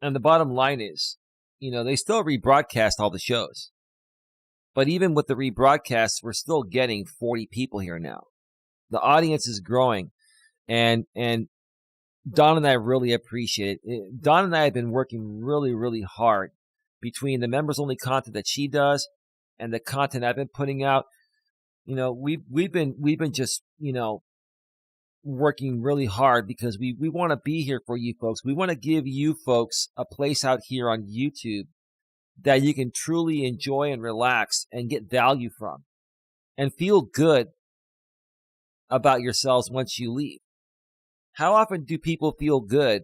And the bottom line is, you know, they still rebroadcast all the shows. But even with the rebroadcasts, we're still getting 40 people here now. The audience is growing, and Dawn and I really appreciate it. Dawn and I have been working really, really hard between the members-only content that she does and the content I've been putting out. You know, we've been just, you know, working really hard because we want to be here for you folks. We want to give you folks a place out here on YouTube that you can truly enjoy and relax and get value from and feel good about yourselves once you leave. How often do people feel good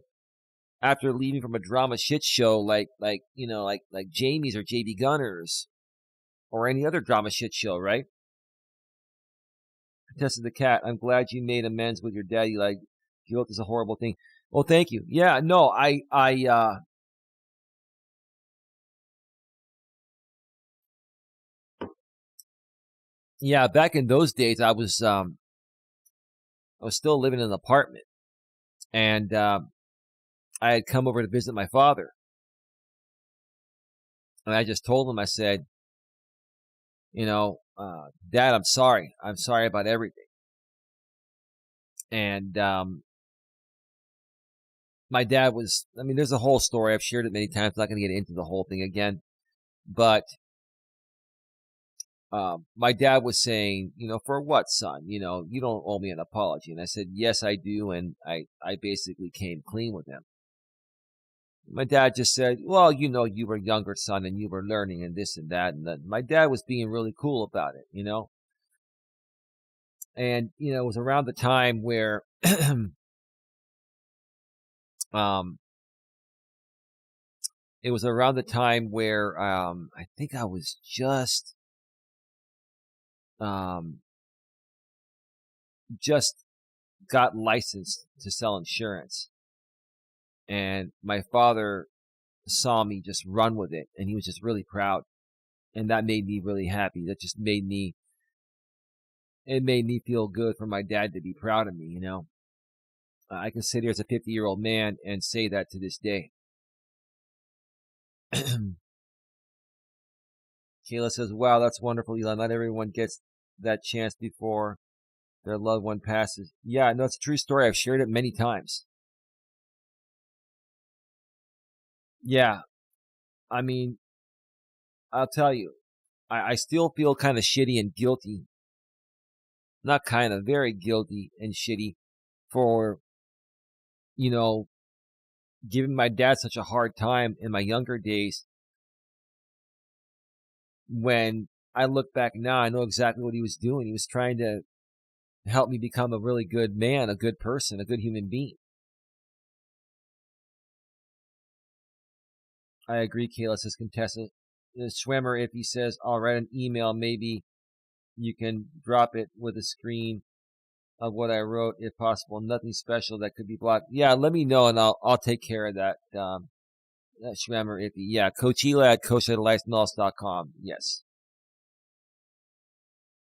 after leaving from a drama shit show like Jamie's or JB Gunner's or any other drama shit show, right? Contessa the cat, I'm glad you made amends with your daddy. Like, guilt is a horrible thing. Well, thank you. Yeah, no, yeah, back in those days, I was still living in an apartment, and I had come over to visit my father, and I just told him, I said, you know, Dad, I'm sorry about everything, and my dad was, I mean, there's a whole story. I've shared it many times. I'm not going to get into the whole thing again, but my dad was saying, you know, for what, son? You know, you don't owe me an apology. And I said, yes, I do. And I basically came clean with him. My dad just said, well, you know, you were younger, son, and you were learning and this and that. And my dad was being really cool about it, you know. And, you know, it was around the time where it was around the time where I think I was just got licensed to sell insurance. And my father saw me just run with it, and he was just really proud. And that made me really happy. That just made me feel good for my dad to be proud of me, you know. I can sit here as a 50-year-old man and say that to this day. Kayla says, wow, that's wonderful, Eli. Not everyone gets that chance before their loved one passes. Yeah, no, it's a true story. I've shared it many times. Yeah, I mean, I'll tell you, I still feel kind of shitty and guilty. Not kind of, very guilty and shitty for, you know, giving my dad such a hard time in my younger days. When I look back now, I know exactly what he was doing. He was trying to help me become a really good man, a good person, a good human being. I agree, Kayla says, Contessa. Schwemmer, if he says, I'll write an email, maybe you can drop it with a screen of what I wrote, if possible. Nothing special that could be blocked. Yeah, let me know, and I'll take care of that. Schwemmer, if yeah, Coach Eli at coacheli.com. Yes.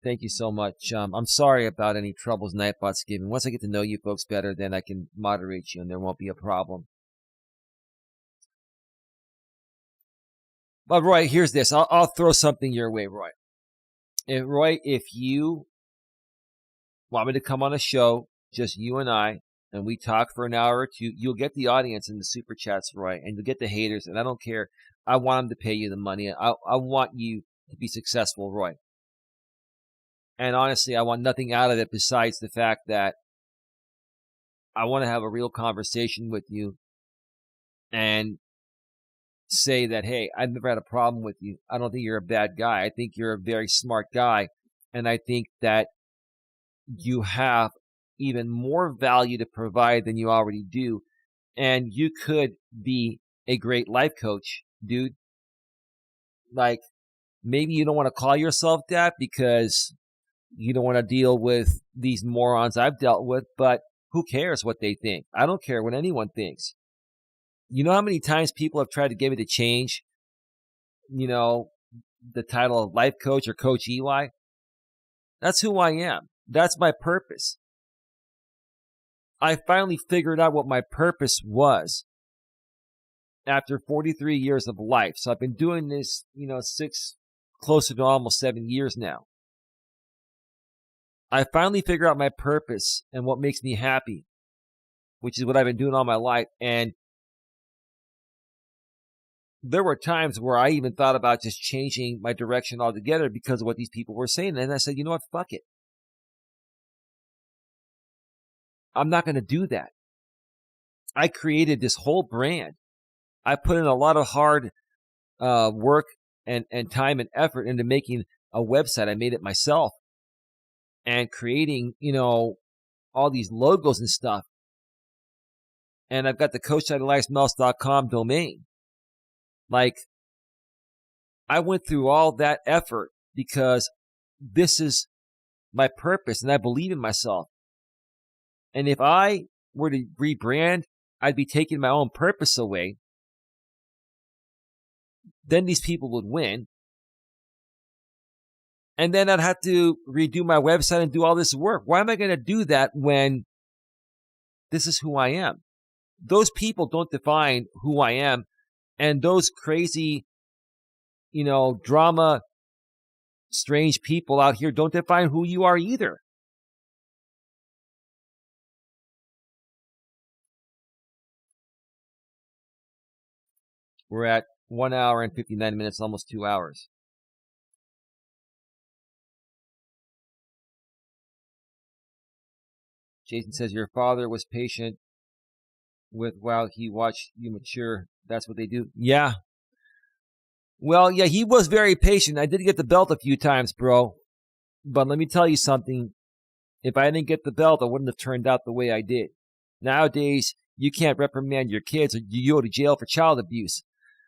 Thank you so much. I'm sorry about any troubles Nightbot's giving. Once I get to know you folks better, then I can moderate you, and there won't be a problem. But Roy, here's this. I'll throw something your way, Roy. If you want me to come on a show, just you and I, and we talk for an hour or two, you'll get the audience in the super chats, Roy, and you'll get the haters, and I don't care. I want them to pay you the money. I want you to be successful, Roy. And honestly, I want nothing out of it besides the fact that I want to have a real conversation with you and say that, hey, I've never had a problem with you. I don't think you're a bad guy. I think you're a very smart guy. And I think that you have even more value to provide than you already do. And you could be a great life coach, dude. Like, maybe you don't want to call yourself that because you don't want to deal with these morons I've dealt with, but who cares what they think? I don't care what anyone thinks. You know how many times people have tried to get me to change, you know, the title of life coach or Coach Eli? That's who I am. That's my purpose. I finally figured out what my purpose was after 43 years of life. So I've been doing this, closer to almost 7 years now. I finally figured out my purpose and what makes me happy, which is what I've been doing all my life. And there were times where I even thought about just changing my direction altogether because of what these people were saying. And I said, you know what? Fuck it. I'm not going to do that. I created this whole brand. I put in a lot of hard work and time and effort into making a website. I made it myself and creating, all these logos and stuff. And I've got the coacheli.com domain. Like, I went through all that effort because this is my purpose and I believe in myself. And if I were to rebrand, I'd be taking my own purpose away. Then these people would win. And then I'd have to redo my website and do all this work. Why am I going to do that when this is who I am? Those people don't define who I am. And those crazy, drama, strange people out here don't define who you are either. We're at 1 hour and 59 minutes, almost 2 hours. Jason says, your father was patient while he watched you mature. That's what they do. Yeah. Well, yeah, he was very patient. I did get the belt a few times, bro. But let me tell you something. If I didn't get the belt, I wouldn't have turned out the way I did. Nowadays, you can't reprimand your kids or you go to jail for child abuse.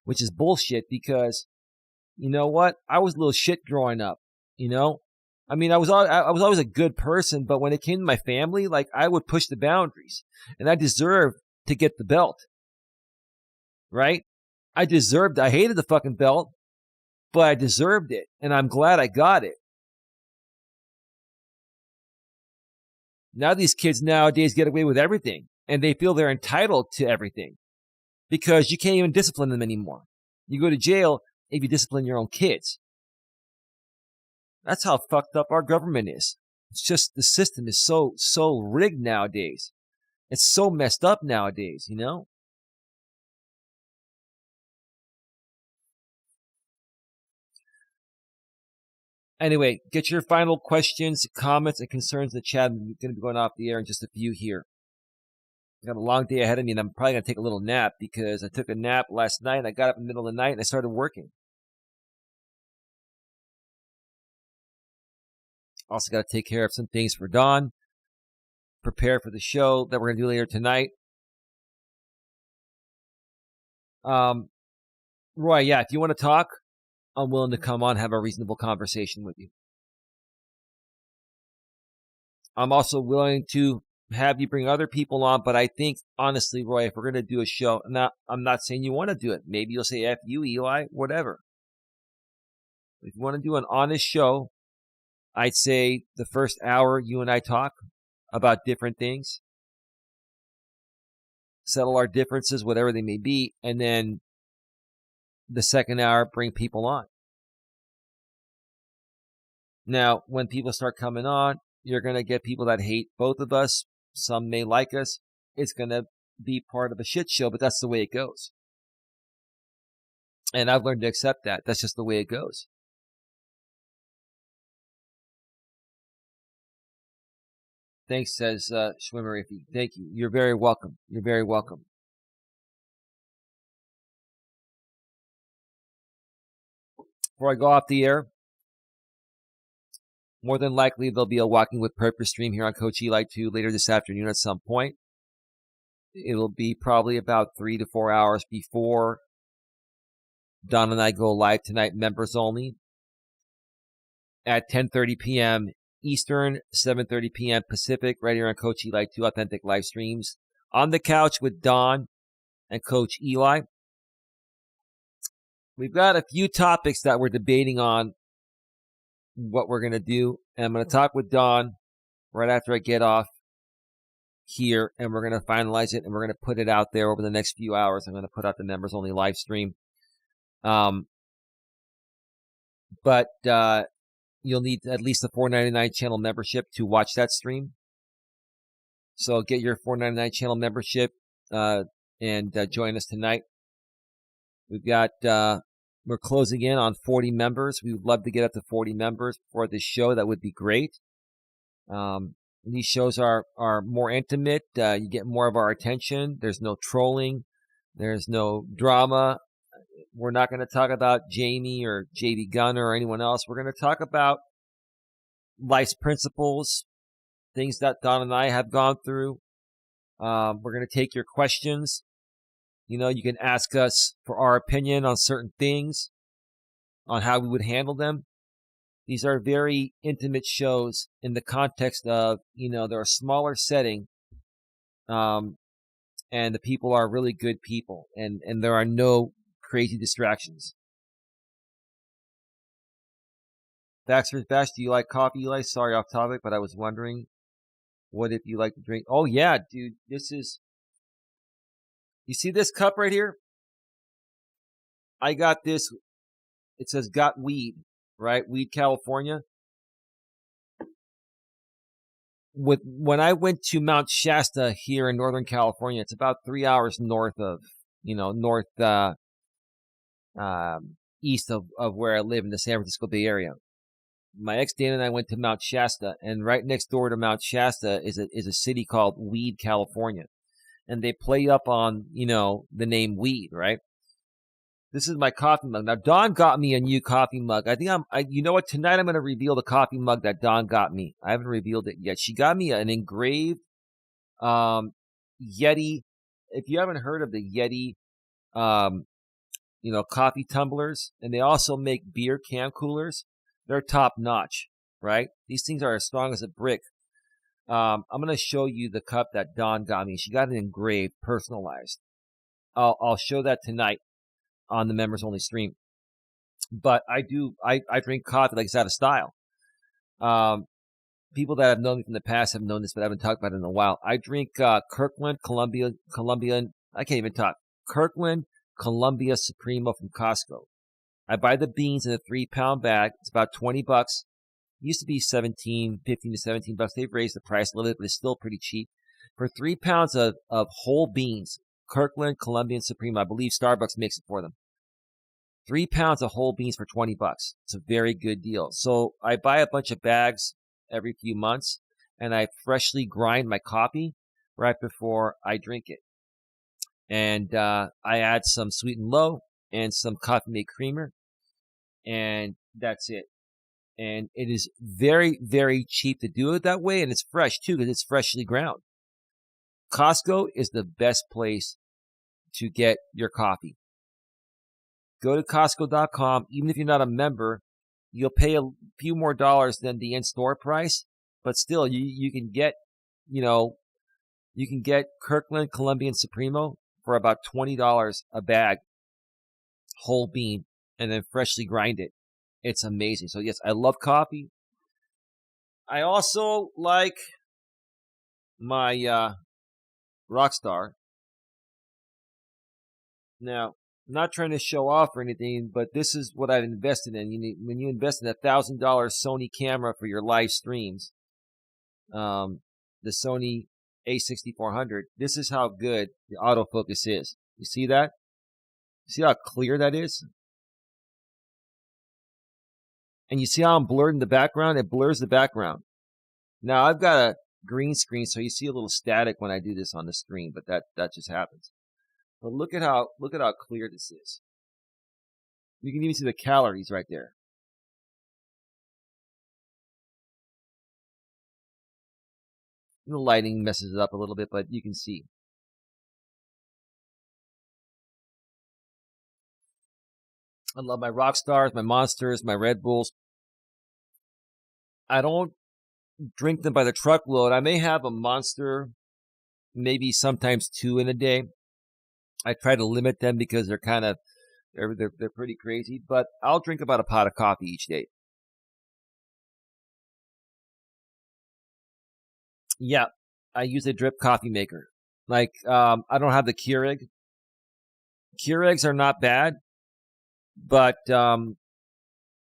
which is bullshit because you know what? I was a little shit growing up, you know? I mean, I was always a good person, but when it came to my family, like I would push the boundaries and I deserved to get the belt, right? I hated the fucking belt, but I deserved it and I'm glad I got it. Now these kids nowadays get away with everything and they feel they're entitled to everything because you can't even discipline them anymore. You go to jail if you discipline your own kids. That's how fucked up our government is. It's just the system is so rigged nowadays. It's so messed up nowadays, you know? Anyway, get your final questions, comments, and concerns in the chat. I'm going to be going off the air in just a few here. I got a long day ahead of me, and I'm probably going to take a little nap because I took a nap last night, and I got up in the middle of the night, and I started working. Also got to take care of some things for Dawn, prepare for the show that we're going to do later tonight. Roy, yeah, if you want to talk, I'm willing to come on and have a reasonable conversation with you. I'm also willing to have you bring other people on, but I think, honestly, Roy, if we're going to do a show, I'm not saying you want to do it. Maybe you'll say, F you, Eli, whatever. If you want to do an honest show, I'd say the first hour you and I talk about different things, settle our differences, whatever they may be, and then the second hour, bring people on. Now, when people start coming on, you're going to get people that hate both of us. Some may like us. It's going to be part of a shit show, but that's the way it goes. And I've learned to accept that. That's just the way it goes. Thanks, says Schwimmer Iffy. Thank you. You're very welcome. You're very welcome. Before I go off the air, more than likely there'll be a Walking with Purpose stream here on Coach Eli 2 later this afternoon at some point. It'll be probably about 3 to 4 hours before Don and I go live tonight, members only, at 10:30 p.m. Eastern, 7:30 p.m. Pacific, right here on Coach Eli 2 Authentic Live Streams. On the couch with Don and Coach Eli. We've got a few topics that we're debating on what we're going to do. And I'm going to talk with Don right after I get off here, and we're going to finalize it, and we're going to put it out there over the next few hours. I'm going to put out the members only live stream. But you'll need at least a $4.99 channel membership to watch that stream. So get your $4.99 channel membership and join us tonight. We've got we're closing in on 40 members. We would love to get up to 40 members for this show. That would be great. These shows are more intimate. You get more of our attention. There's no trolling. There's no drama. We're not going to talk about Jamie or JD Gunner or anyone else. We're going to talk about life's principles, things that Don and I have gone through. We're going to take your questions. You know, you can ask us for our opinion on certain things, on how we would handle them. These are very intimate shows in the context of, you know, they're a smaller setting, and the people are really good people, and there are no crazy distractions. Baxter's Bash, do you like coffee, Eli? Sorry, off topic, but I was wondering, what if you like to drink? Oh, yeah, dude, this is... You see this cup right here? I got this. It says got weed, right? Weed, California. When I went to Mount Shasta here in Northern California, it's about 3 hours north of, east of where I live in the San Francisco Bay Area. My ex Dana and I went to Mount Shasta, and right next door to Mount Shasta is a city called Weed, California. And they play up on, the name Weed, right? This is my coffee mug. Now, Dawn got me a new coffee mug. I think you know what? Tonight I'm going to reveal the coffee mug that Dawn got me. I haven't revealed it yet. She got me an engraved Yeti. If you haven't heard of the Yeti coffee tumblers, and they also make beer can coolers. They're top notch, right? These things are as strong as a brick. I'm going to show you the cup that Dawn got me. She got it engraved, personalized. I'll show that tonight on the members only stream. But I drink coffee like it's out of style. People that have known me from the past have known this, but I haven't talked about it in a while. I drink Kirkland Colombian. I can't even talk. Kirkland Columbia Supremo from Costco. I buy the beans in a 3-pound bag. It's about $20. It used to be $15 to $17. They've raised the price a little bit, but it's still pretty cheap. For 3 pounds of whole beans, Kirkland Colombian Supremo, I believe Starbucks makes it for them. 3 pounds of whole beans for $20. It's a very good deal. So I buy a bunch of bags every few months, and I freshly grind my coffee right before I drink it. And I add some Sweet and Low and some Coffee Mate Creamer, and that's it. And it is very, very cheap to do it that way, and it's fresh too because it's freshly ground. Costco is the best place to get your coffee. Go to Costco.com. Even if you're not a member, you'll pay a few more dollars than the in-store price, but still, you can get, Kirkland Colombian Supremo for about $20 a bag, whole bean, and then freshly grind it. It's amazing. So yes, I love coffee. I also like my Rockstar. Now, I'm not trying to show off or anything, but this is what I've invested in. When you invest in a $1,000 Sony camera for your live streams, the Sony A6400, this is how good the autofocus is. You see that? You see how clear that is? And you see how I'm blurred in the background? It blurs the background. Now, I've got a green screen, so you see a little static when I do this on the screen, but that just happens. But look at how clear this is. You can even see the calories right there. The lighting messes it up a little bit, but you can see. I love my Rockstars, my Monsters, my Red Bulls. I don't drink them by the truckload. I may have a Monster, maybe sometimes 2 in a day. I try to limit them because they're pretty crazy, but I'll drink about a pot of coffee each day. Yeah, I use a drip coffee maker. Like, I don't have the Keurig. Keurigs are not bad, but the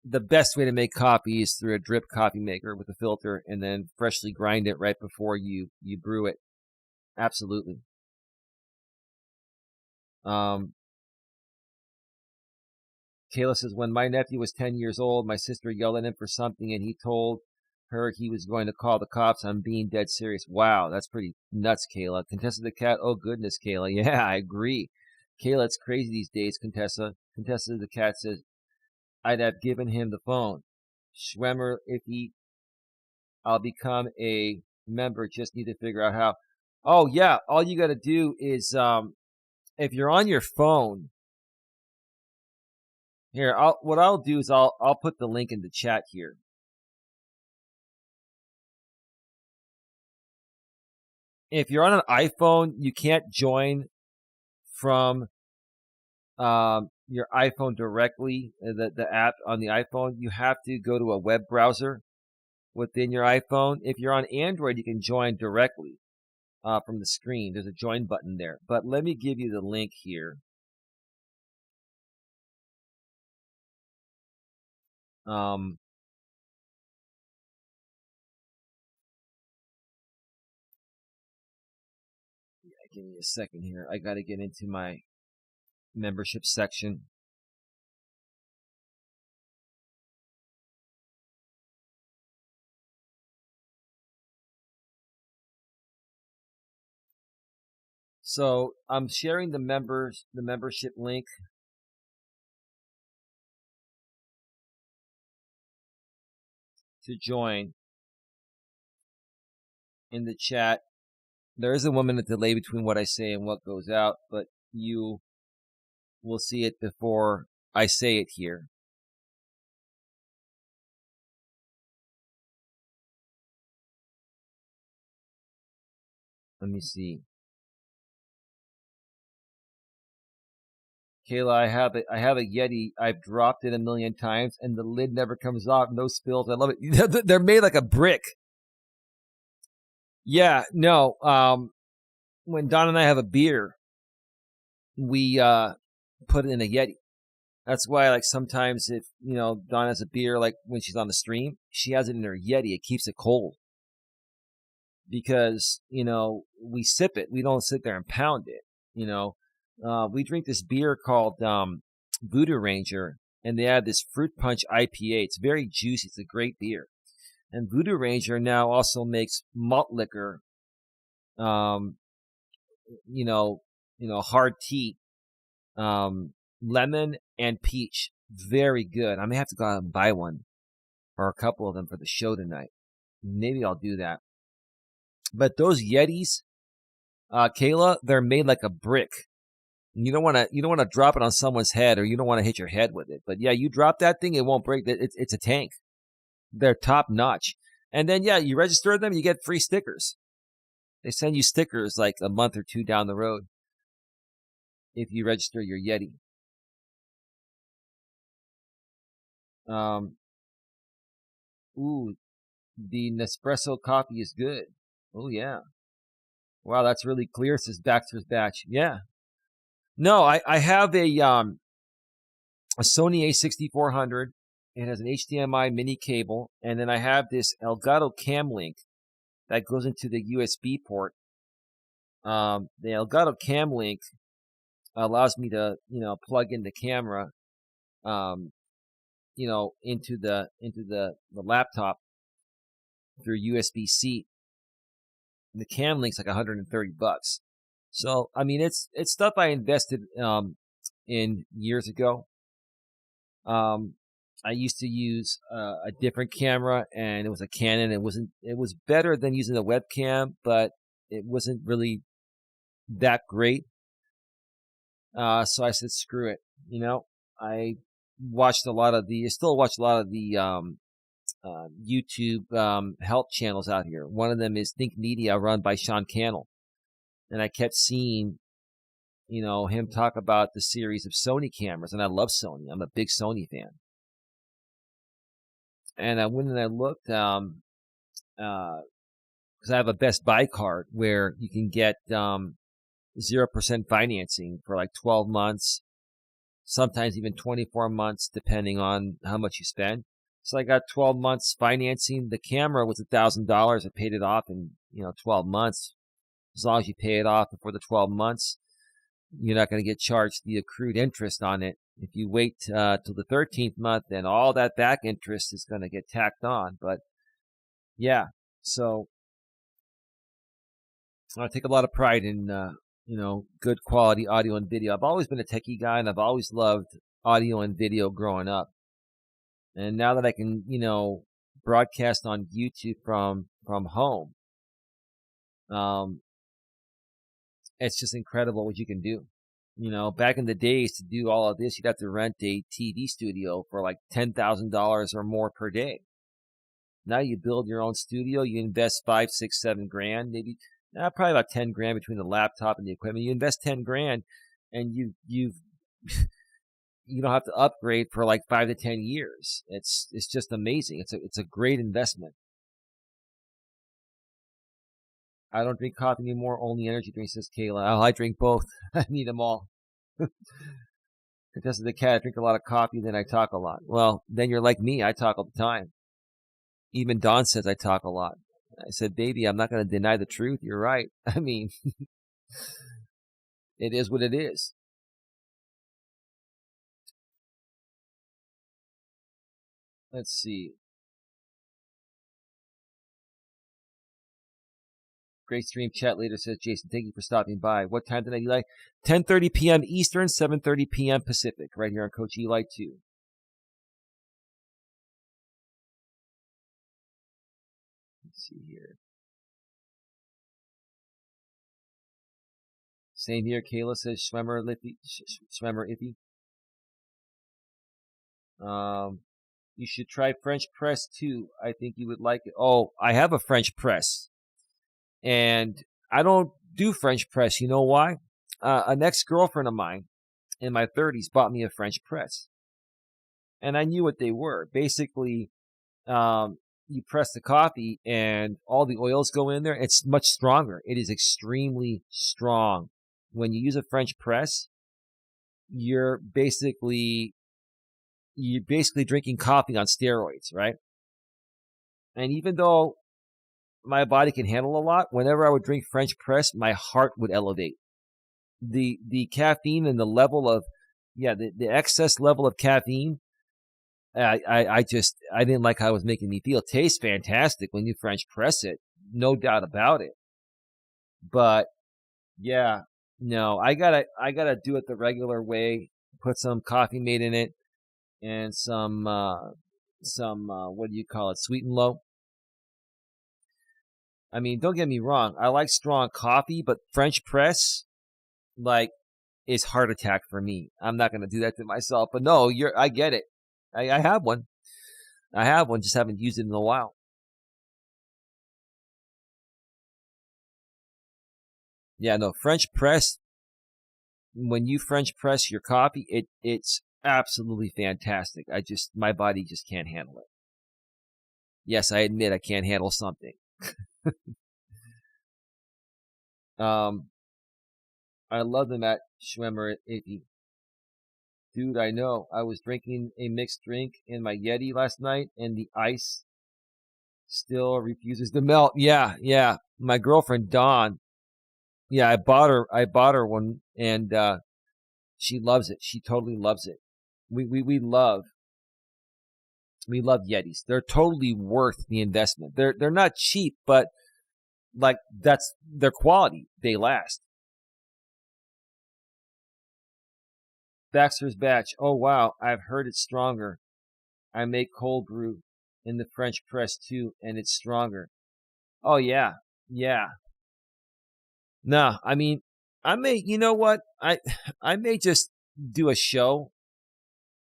best way to make coffee is through a drip coffee maker with a filter and then freshly grind it right before you brew it. Absolutely. Kayla says, when my nephew was 10 years old, my sister yelled at him for something, and he told her he was going to call the cops. I'm being dead serious. Wow, that's pretty nuts, Kayla. Contessa the cat. Oh, goodness, Kayla. Yeah, I agree. Kayla, it's crazy these days, Contessa. Contessa the cat says, I'd have given him the phone. Schwemmer, I'll become a member. Just need to figure out how. Oh, yeah. All you got to do is, if you're on your phone, here, what I'll do is I'll put the link in the chat here. If you're on an iPhone, you can't join from your iPhone directly, the app on the iPhone. You have to go to a web browser within your iPhone. If you're on Android, you can join directly from the screen. There's a join button there. But let me give you the link here. Give me a second here. I got to get into my membership section. So I'm sharing the membership link. To join in the chat. There is a 1 minute delay between what I say and what goes out, but you will see it before I say it here. Let me see. Kayla, I have a Yeti. I've dropped it a million times, and the lid never comes off. No spills. I love it. They're made like a brick. Yeah, no. When Don and I have a beer, we put it in a Yeti. That's why, like, sometimes if Dawn has a beer, like when she's on the stream, she has it in her Yeti. It keeps it cold because we sip it. We don't sit there and pound it. We drink this beer called Voodoo Ranger, and they have this fruit punch IPA. It's very juicy. It's a great beer. And Voodoo Ranger now also makes malt liquor, hard tea, lemon and peach. Very good. I may have to go out and buy one or a couple of them for the show tonight. Maybe I'll do that. But those Yetis, Kayla, they're made like a brick. You don't want to drop it on someone's head, or you don't want to hit your head with it. But yeah, you drop that thing, it won't break. It's a tank. They're top notch. And then you register them, you get free stickers. They send you stickers like a month or two down the road if you register your Yeti. Ooh, the Nespresso coffee is good. Oh yeah. Wow, that's really clear, says Baxter's Batch. Yeah. No, I have a Sony A6400. It has an HDMI mini cable, and then I have this Elgato Cam Link that goes into the USB port. The Elgato Cam Link allows me to, plug in the camera, into the laptop through USB-C. And the Cam Link's like $130. So, I mean, it's stuff I invested in years ago. I used to use a different camera, and it was a Canon. It was better than using a webcam, but it wasn't really that great. So I said, screw it. I watched a lot of still watch a lot of the YouTube help channels out here. One of them is Think Media, run by Sean Cannell. And I kept seeing, him talk about the series of Sony cameras. And I love Sony. I'm a big Sony fan. And I went and I looked, because I have a Best Buy card where you can get 0% financing for like 12 months, sometimes even 24 months, depending on how much you spend. So I got 12 months financing. The camera was $1,000. I paid it off in 12 months. As long as you pay it off before the 12 months, you're not going to get charged the accrued interest on it. If you wait till the 13th month, then all that back interest is going to get tacked on. But yeah, so I take a lot of pride in good quality audio and video. I've always been a techie guy, and I've always loved audio and video growing up. And now that I can broadcast on YouTube from home, it's just incredible what you can do. Back in the days, to do all of this, you'd have to rent a TV studio for like $10,000 or more per day. Now you build your own studio, you invest $5, $6, $7 grand, maybe probably about $10 grand between the laptop and the equipment. You invest $10 grand, and you don't have to upgrade for like 5 to 10 years. It's just amazing. It's a great investment. I don't drink coffee anymore, only energy drinks, says Kayla. Oh, I drink both. I need them all. Because of the cat, I drink a lot of coffee, then I talk a lot. Well, then you're like me. I talk all the time. Even Dawn says I talk a lot. I said, baby, I'm not going to deny the truth. You're right. I mean, it is what it is. Let's see. Great stream. Chat later, says Jason. Thank you for stopping by. What time tonight, Eli? 10:30 p.m. Eastern, 7:30 p.m. Pacific, right here on Coach Eli 2. Let's see here. Same here. Kayla says Schwemmer iffy. You should try French press too. I think you would like it. Oh, I have a French press, and I don't do French press. You know why? An ex-girlfriend of mine in my 30s bought me a French press, and I knew what they were. Basically, you press the coffee, and all the oils go in there. It's much stronger. It is extremely strong. When you use a French press, you're basically drinking coffee on steroids, right? And even though my body can handle a lot, whenever I would drink French press, my heart would elevate. The caffeine and the level of, the excess level of caffeine, I didn't like how it was making me feel. It tastes fantastic when you French press it, no doubt about it. But yeah, no, I gotta do it the regular way. Put some coffee mate in it and some what do you call it, sweet and low. I mean, don't get me wrong, I like strong coffee, but French press, is heart attack for me. I'm not gonna do that to myself. But no, I get it. I have one. I have one, just haven't used it in a while. Yeah, no, French press, when you French press your coffee, it's absolutely fantastic. My body just can't handle it. Yes, I admit I can't handle something. I love them at Schwemmer iffy. Dude, I know. I was drinking a mixed drink in my Yeti last night, and the ice still refuses to melt. Yeah. My girlfriend Dawn. Yeah, I bought her one, and she loves it. She totally loves it. We love Yetis. They're totally worth the investment. They're not cheap, but that's their quality. They last. Baxter's Batch. Oh wow, I've heard it's stronger. I make cold brew in the French press too, and it's stronger. Oh yeah. No, I mean, I may. You know what? I may just do a show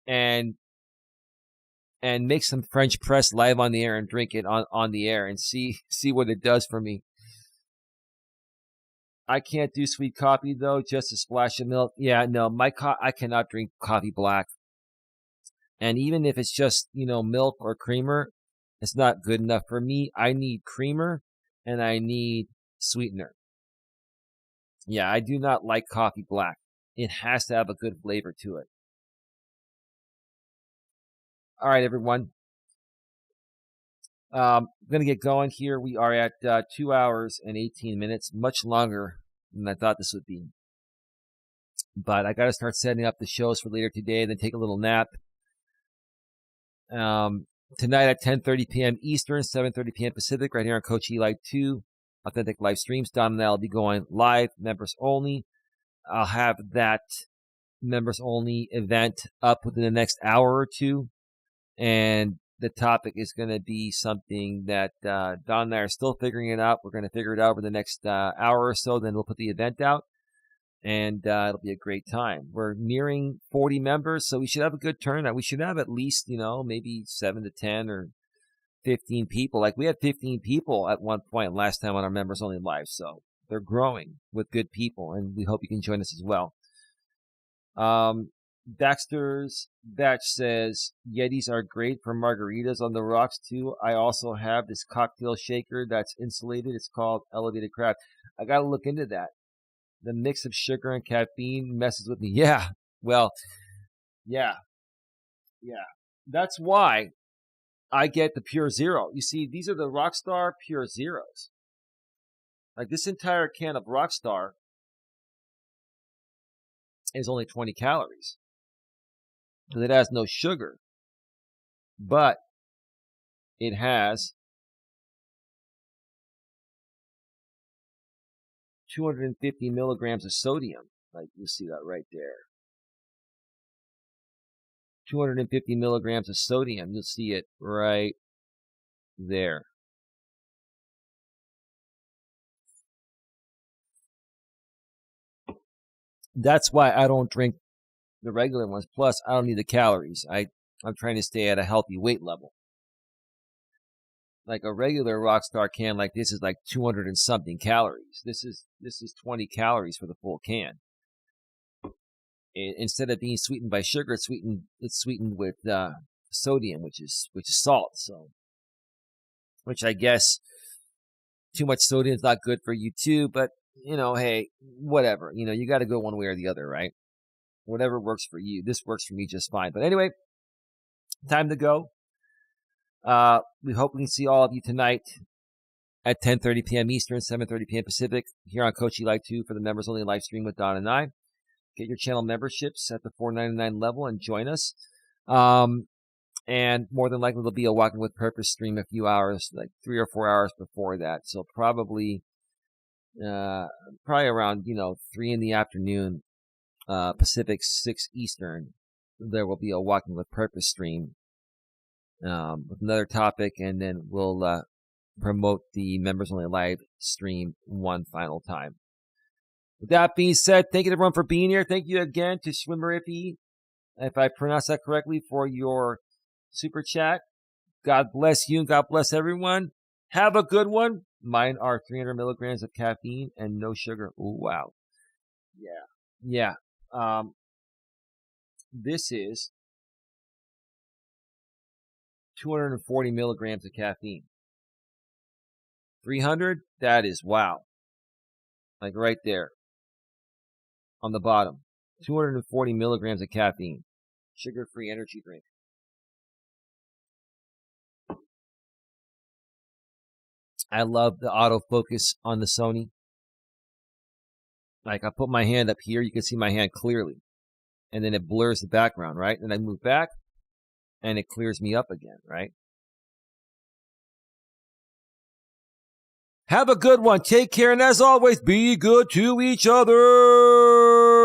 and make some French press live on the air and drink it on the air and see what it does for me. I can't do sweet coffee though, just a splash of milk. Yeah, no, I cannot drink coffee black. And even if it's just, milk or creamer, it's not good enough for me. I need creamer and I need sweetener. Yeah, I do not like coffee black. It has to have a good flavor to it. All right, everyone. I'm going to get going here. We are at 2 hours and 18 minutes, much longer than I thought this would be. But I got to start setting up the shows for later today, then take a little nap. Tonight at 10:30 p.m. Eastern, 7:30 p.m. Pacific, right here on Coach Eli 2, Authentic Live Streams. Don and I will be going live, members only. I'll have that members only event up within the next hour or two. And the topic is going to be something that Don and I are still figuring it out. We're going to figure it out over the next hour or so. Then we'll put the event out, and it'll be a great time. We're nearing 40 members, so we should have a good turnout. We should have at least, maybe 7 to 10 or 15 people. Like we had 15 people at one point last time on our members only live. So they're growing with good people, and we hope you can join us as well. Baxter's Batch says, Yetis are great for margaritas on the rocks too. I also have this cocktail shaker that's insulated. It's called Elevated Craft. I got to look into that. The mix of sugar and caffeine messes with me. Yeah. Well, yeah. That's why I get the Pure Zero. You see, these are the Rockstar Pure Zeros. Like this entire can of Rockstar is only 20 calories. Because it has no sugar. But it has 250 milligrams of sodium. Like you see that right there. 250 milligrams of sodium. You'll see it right there. That's why I don't drink the regular ones. Plus, I don't need the calories. I'm trying to stay at a healthy weight level. Like a regular Rockstar can like this is like 200 and something calories. This is 20 calories for the full can. Instead of being sweetened by sugar, it's sweetened with sodium, which is salt. So, which I guess too much sodium is not good for you too. But hey, whatever. You got to go one way or the other, right? Whatever works for you. This works for me just fine. But anyway, time to go. We hope we can see all of you tonight at 10:30 p.m. Eastern, 7:30 p.m. Pacific, here on Coach Eli 2 for the members only live stream with Don and I. Get your channel memberships at the $4.99 level and join us. And more than likely there'll be a Walking with Purpose stream a few hours, like 3 or 4 hours before that. So probably around 3 in the afternoon Pacific, 6 Eastern, there will be a Walking with Purpose stream with another topic, and then we'll promote the members only live stream one final time. With that being said, thank you everyone for being here. Thank you again to Swimmer if I pronounced that correctly, for your super chat. God bless you and God bless everyone. Have a good one. Mine are 300 milligrams of caffeine and no sugar. Ooh, wow. Yeah. This is 240 milligrams of caffeine. 300, that is wow. Like right there on the bottom. 240 milligrams of caffeine. Sugar-free energy drink. I love the autofocus on the Sony. Like I put my hand up here, you can see my hand clearly. And then it blurs the background, right? And I move back and it clears me up again, right? Have a good one. Take care. And as always, be good to each other.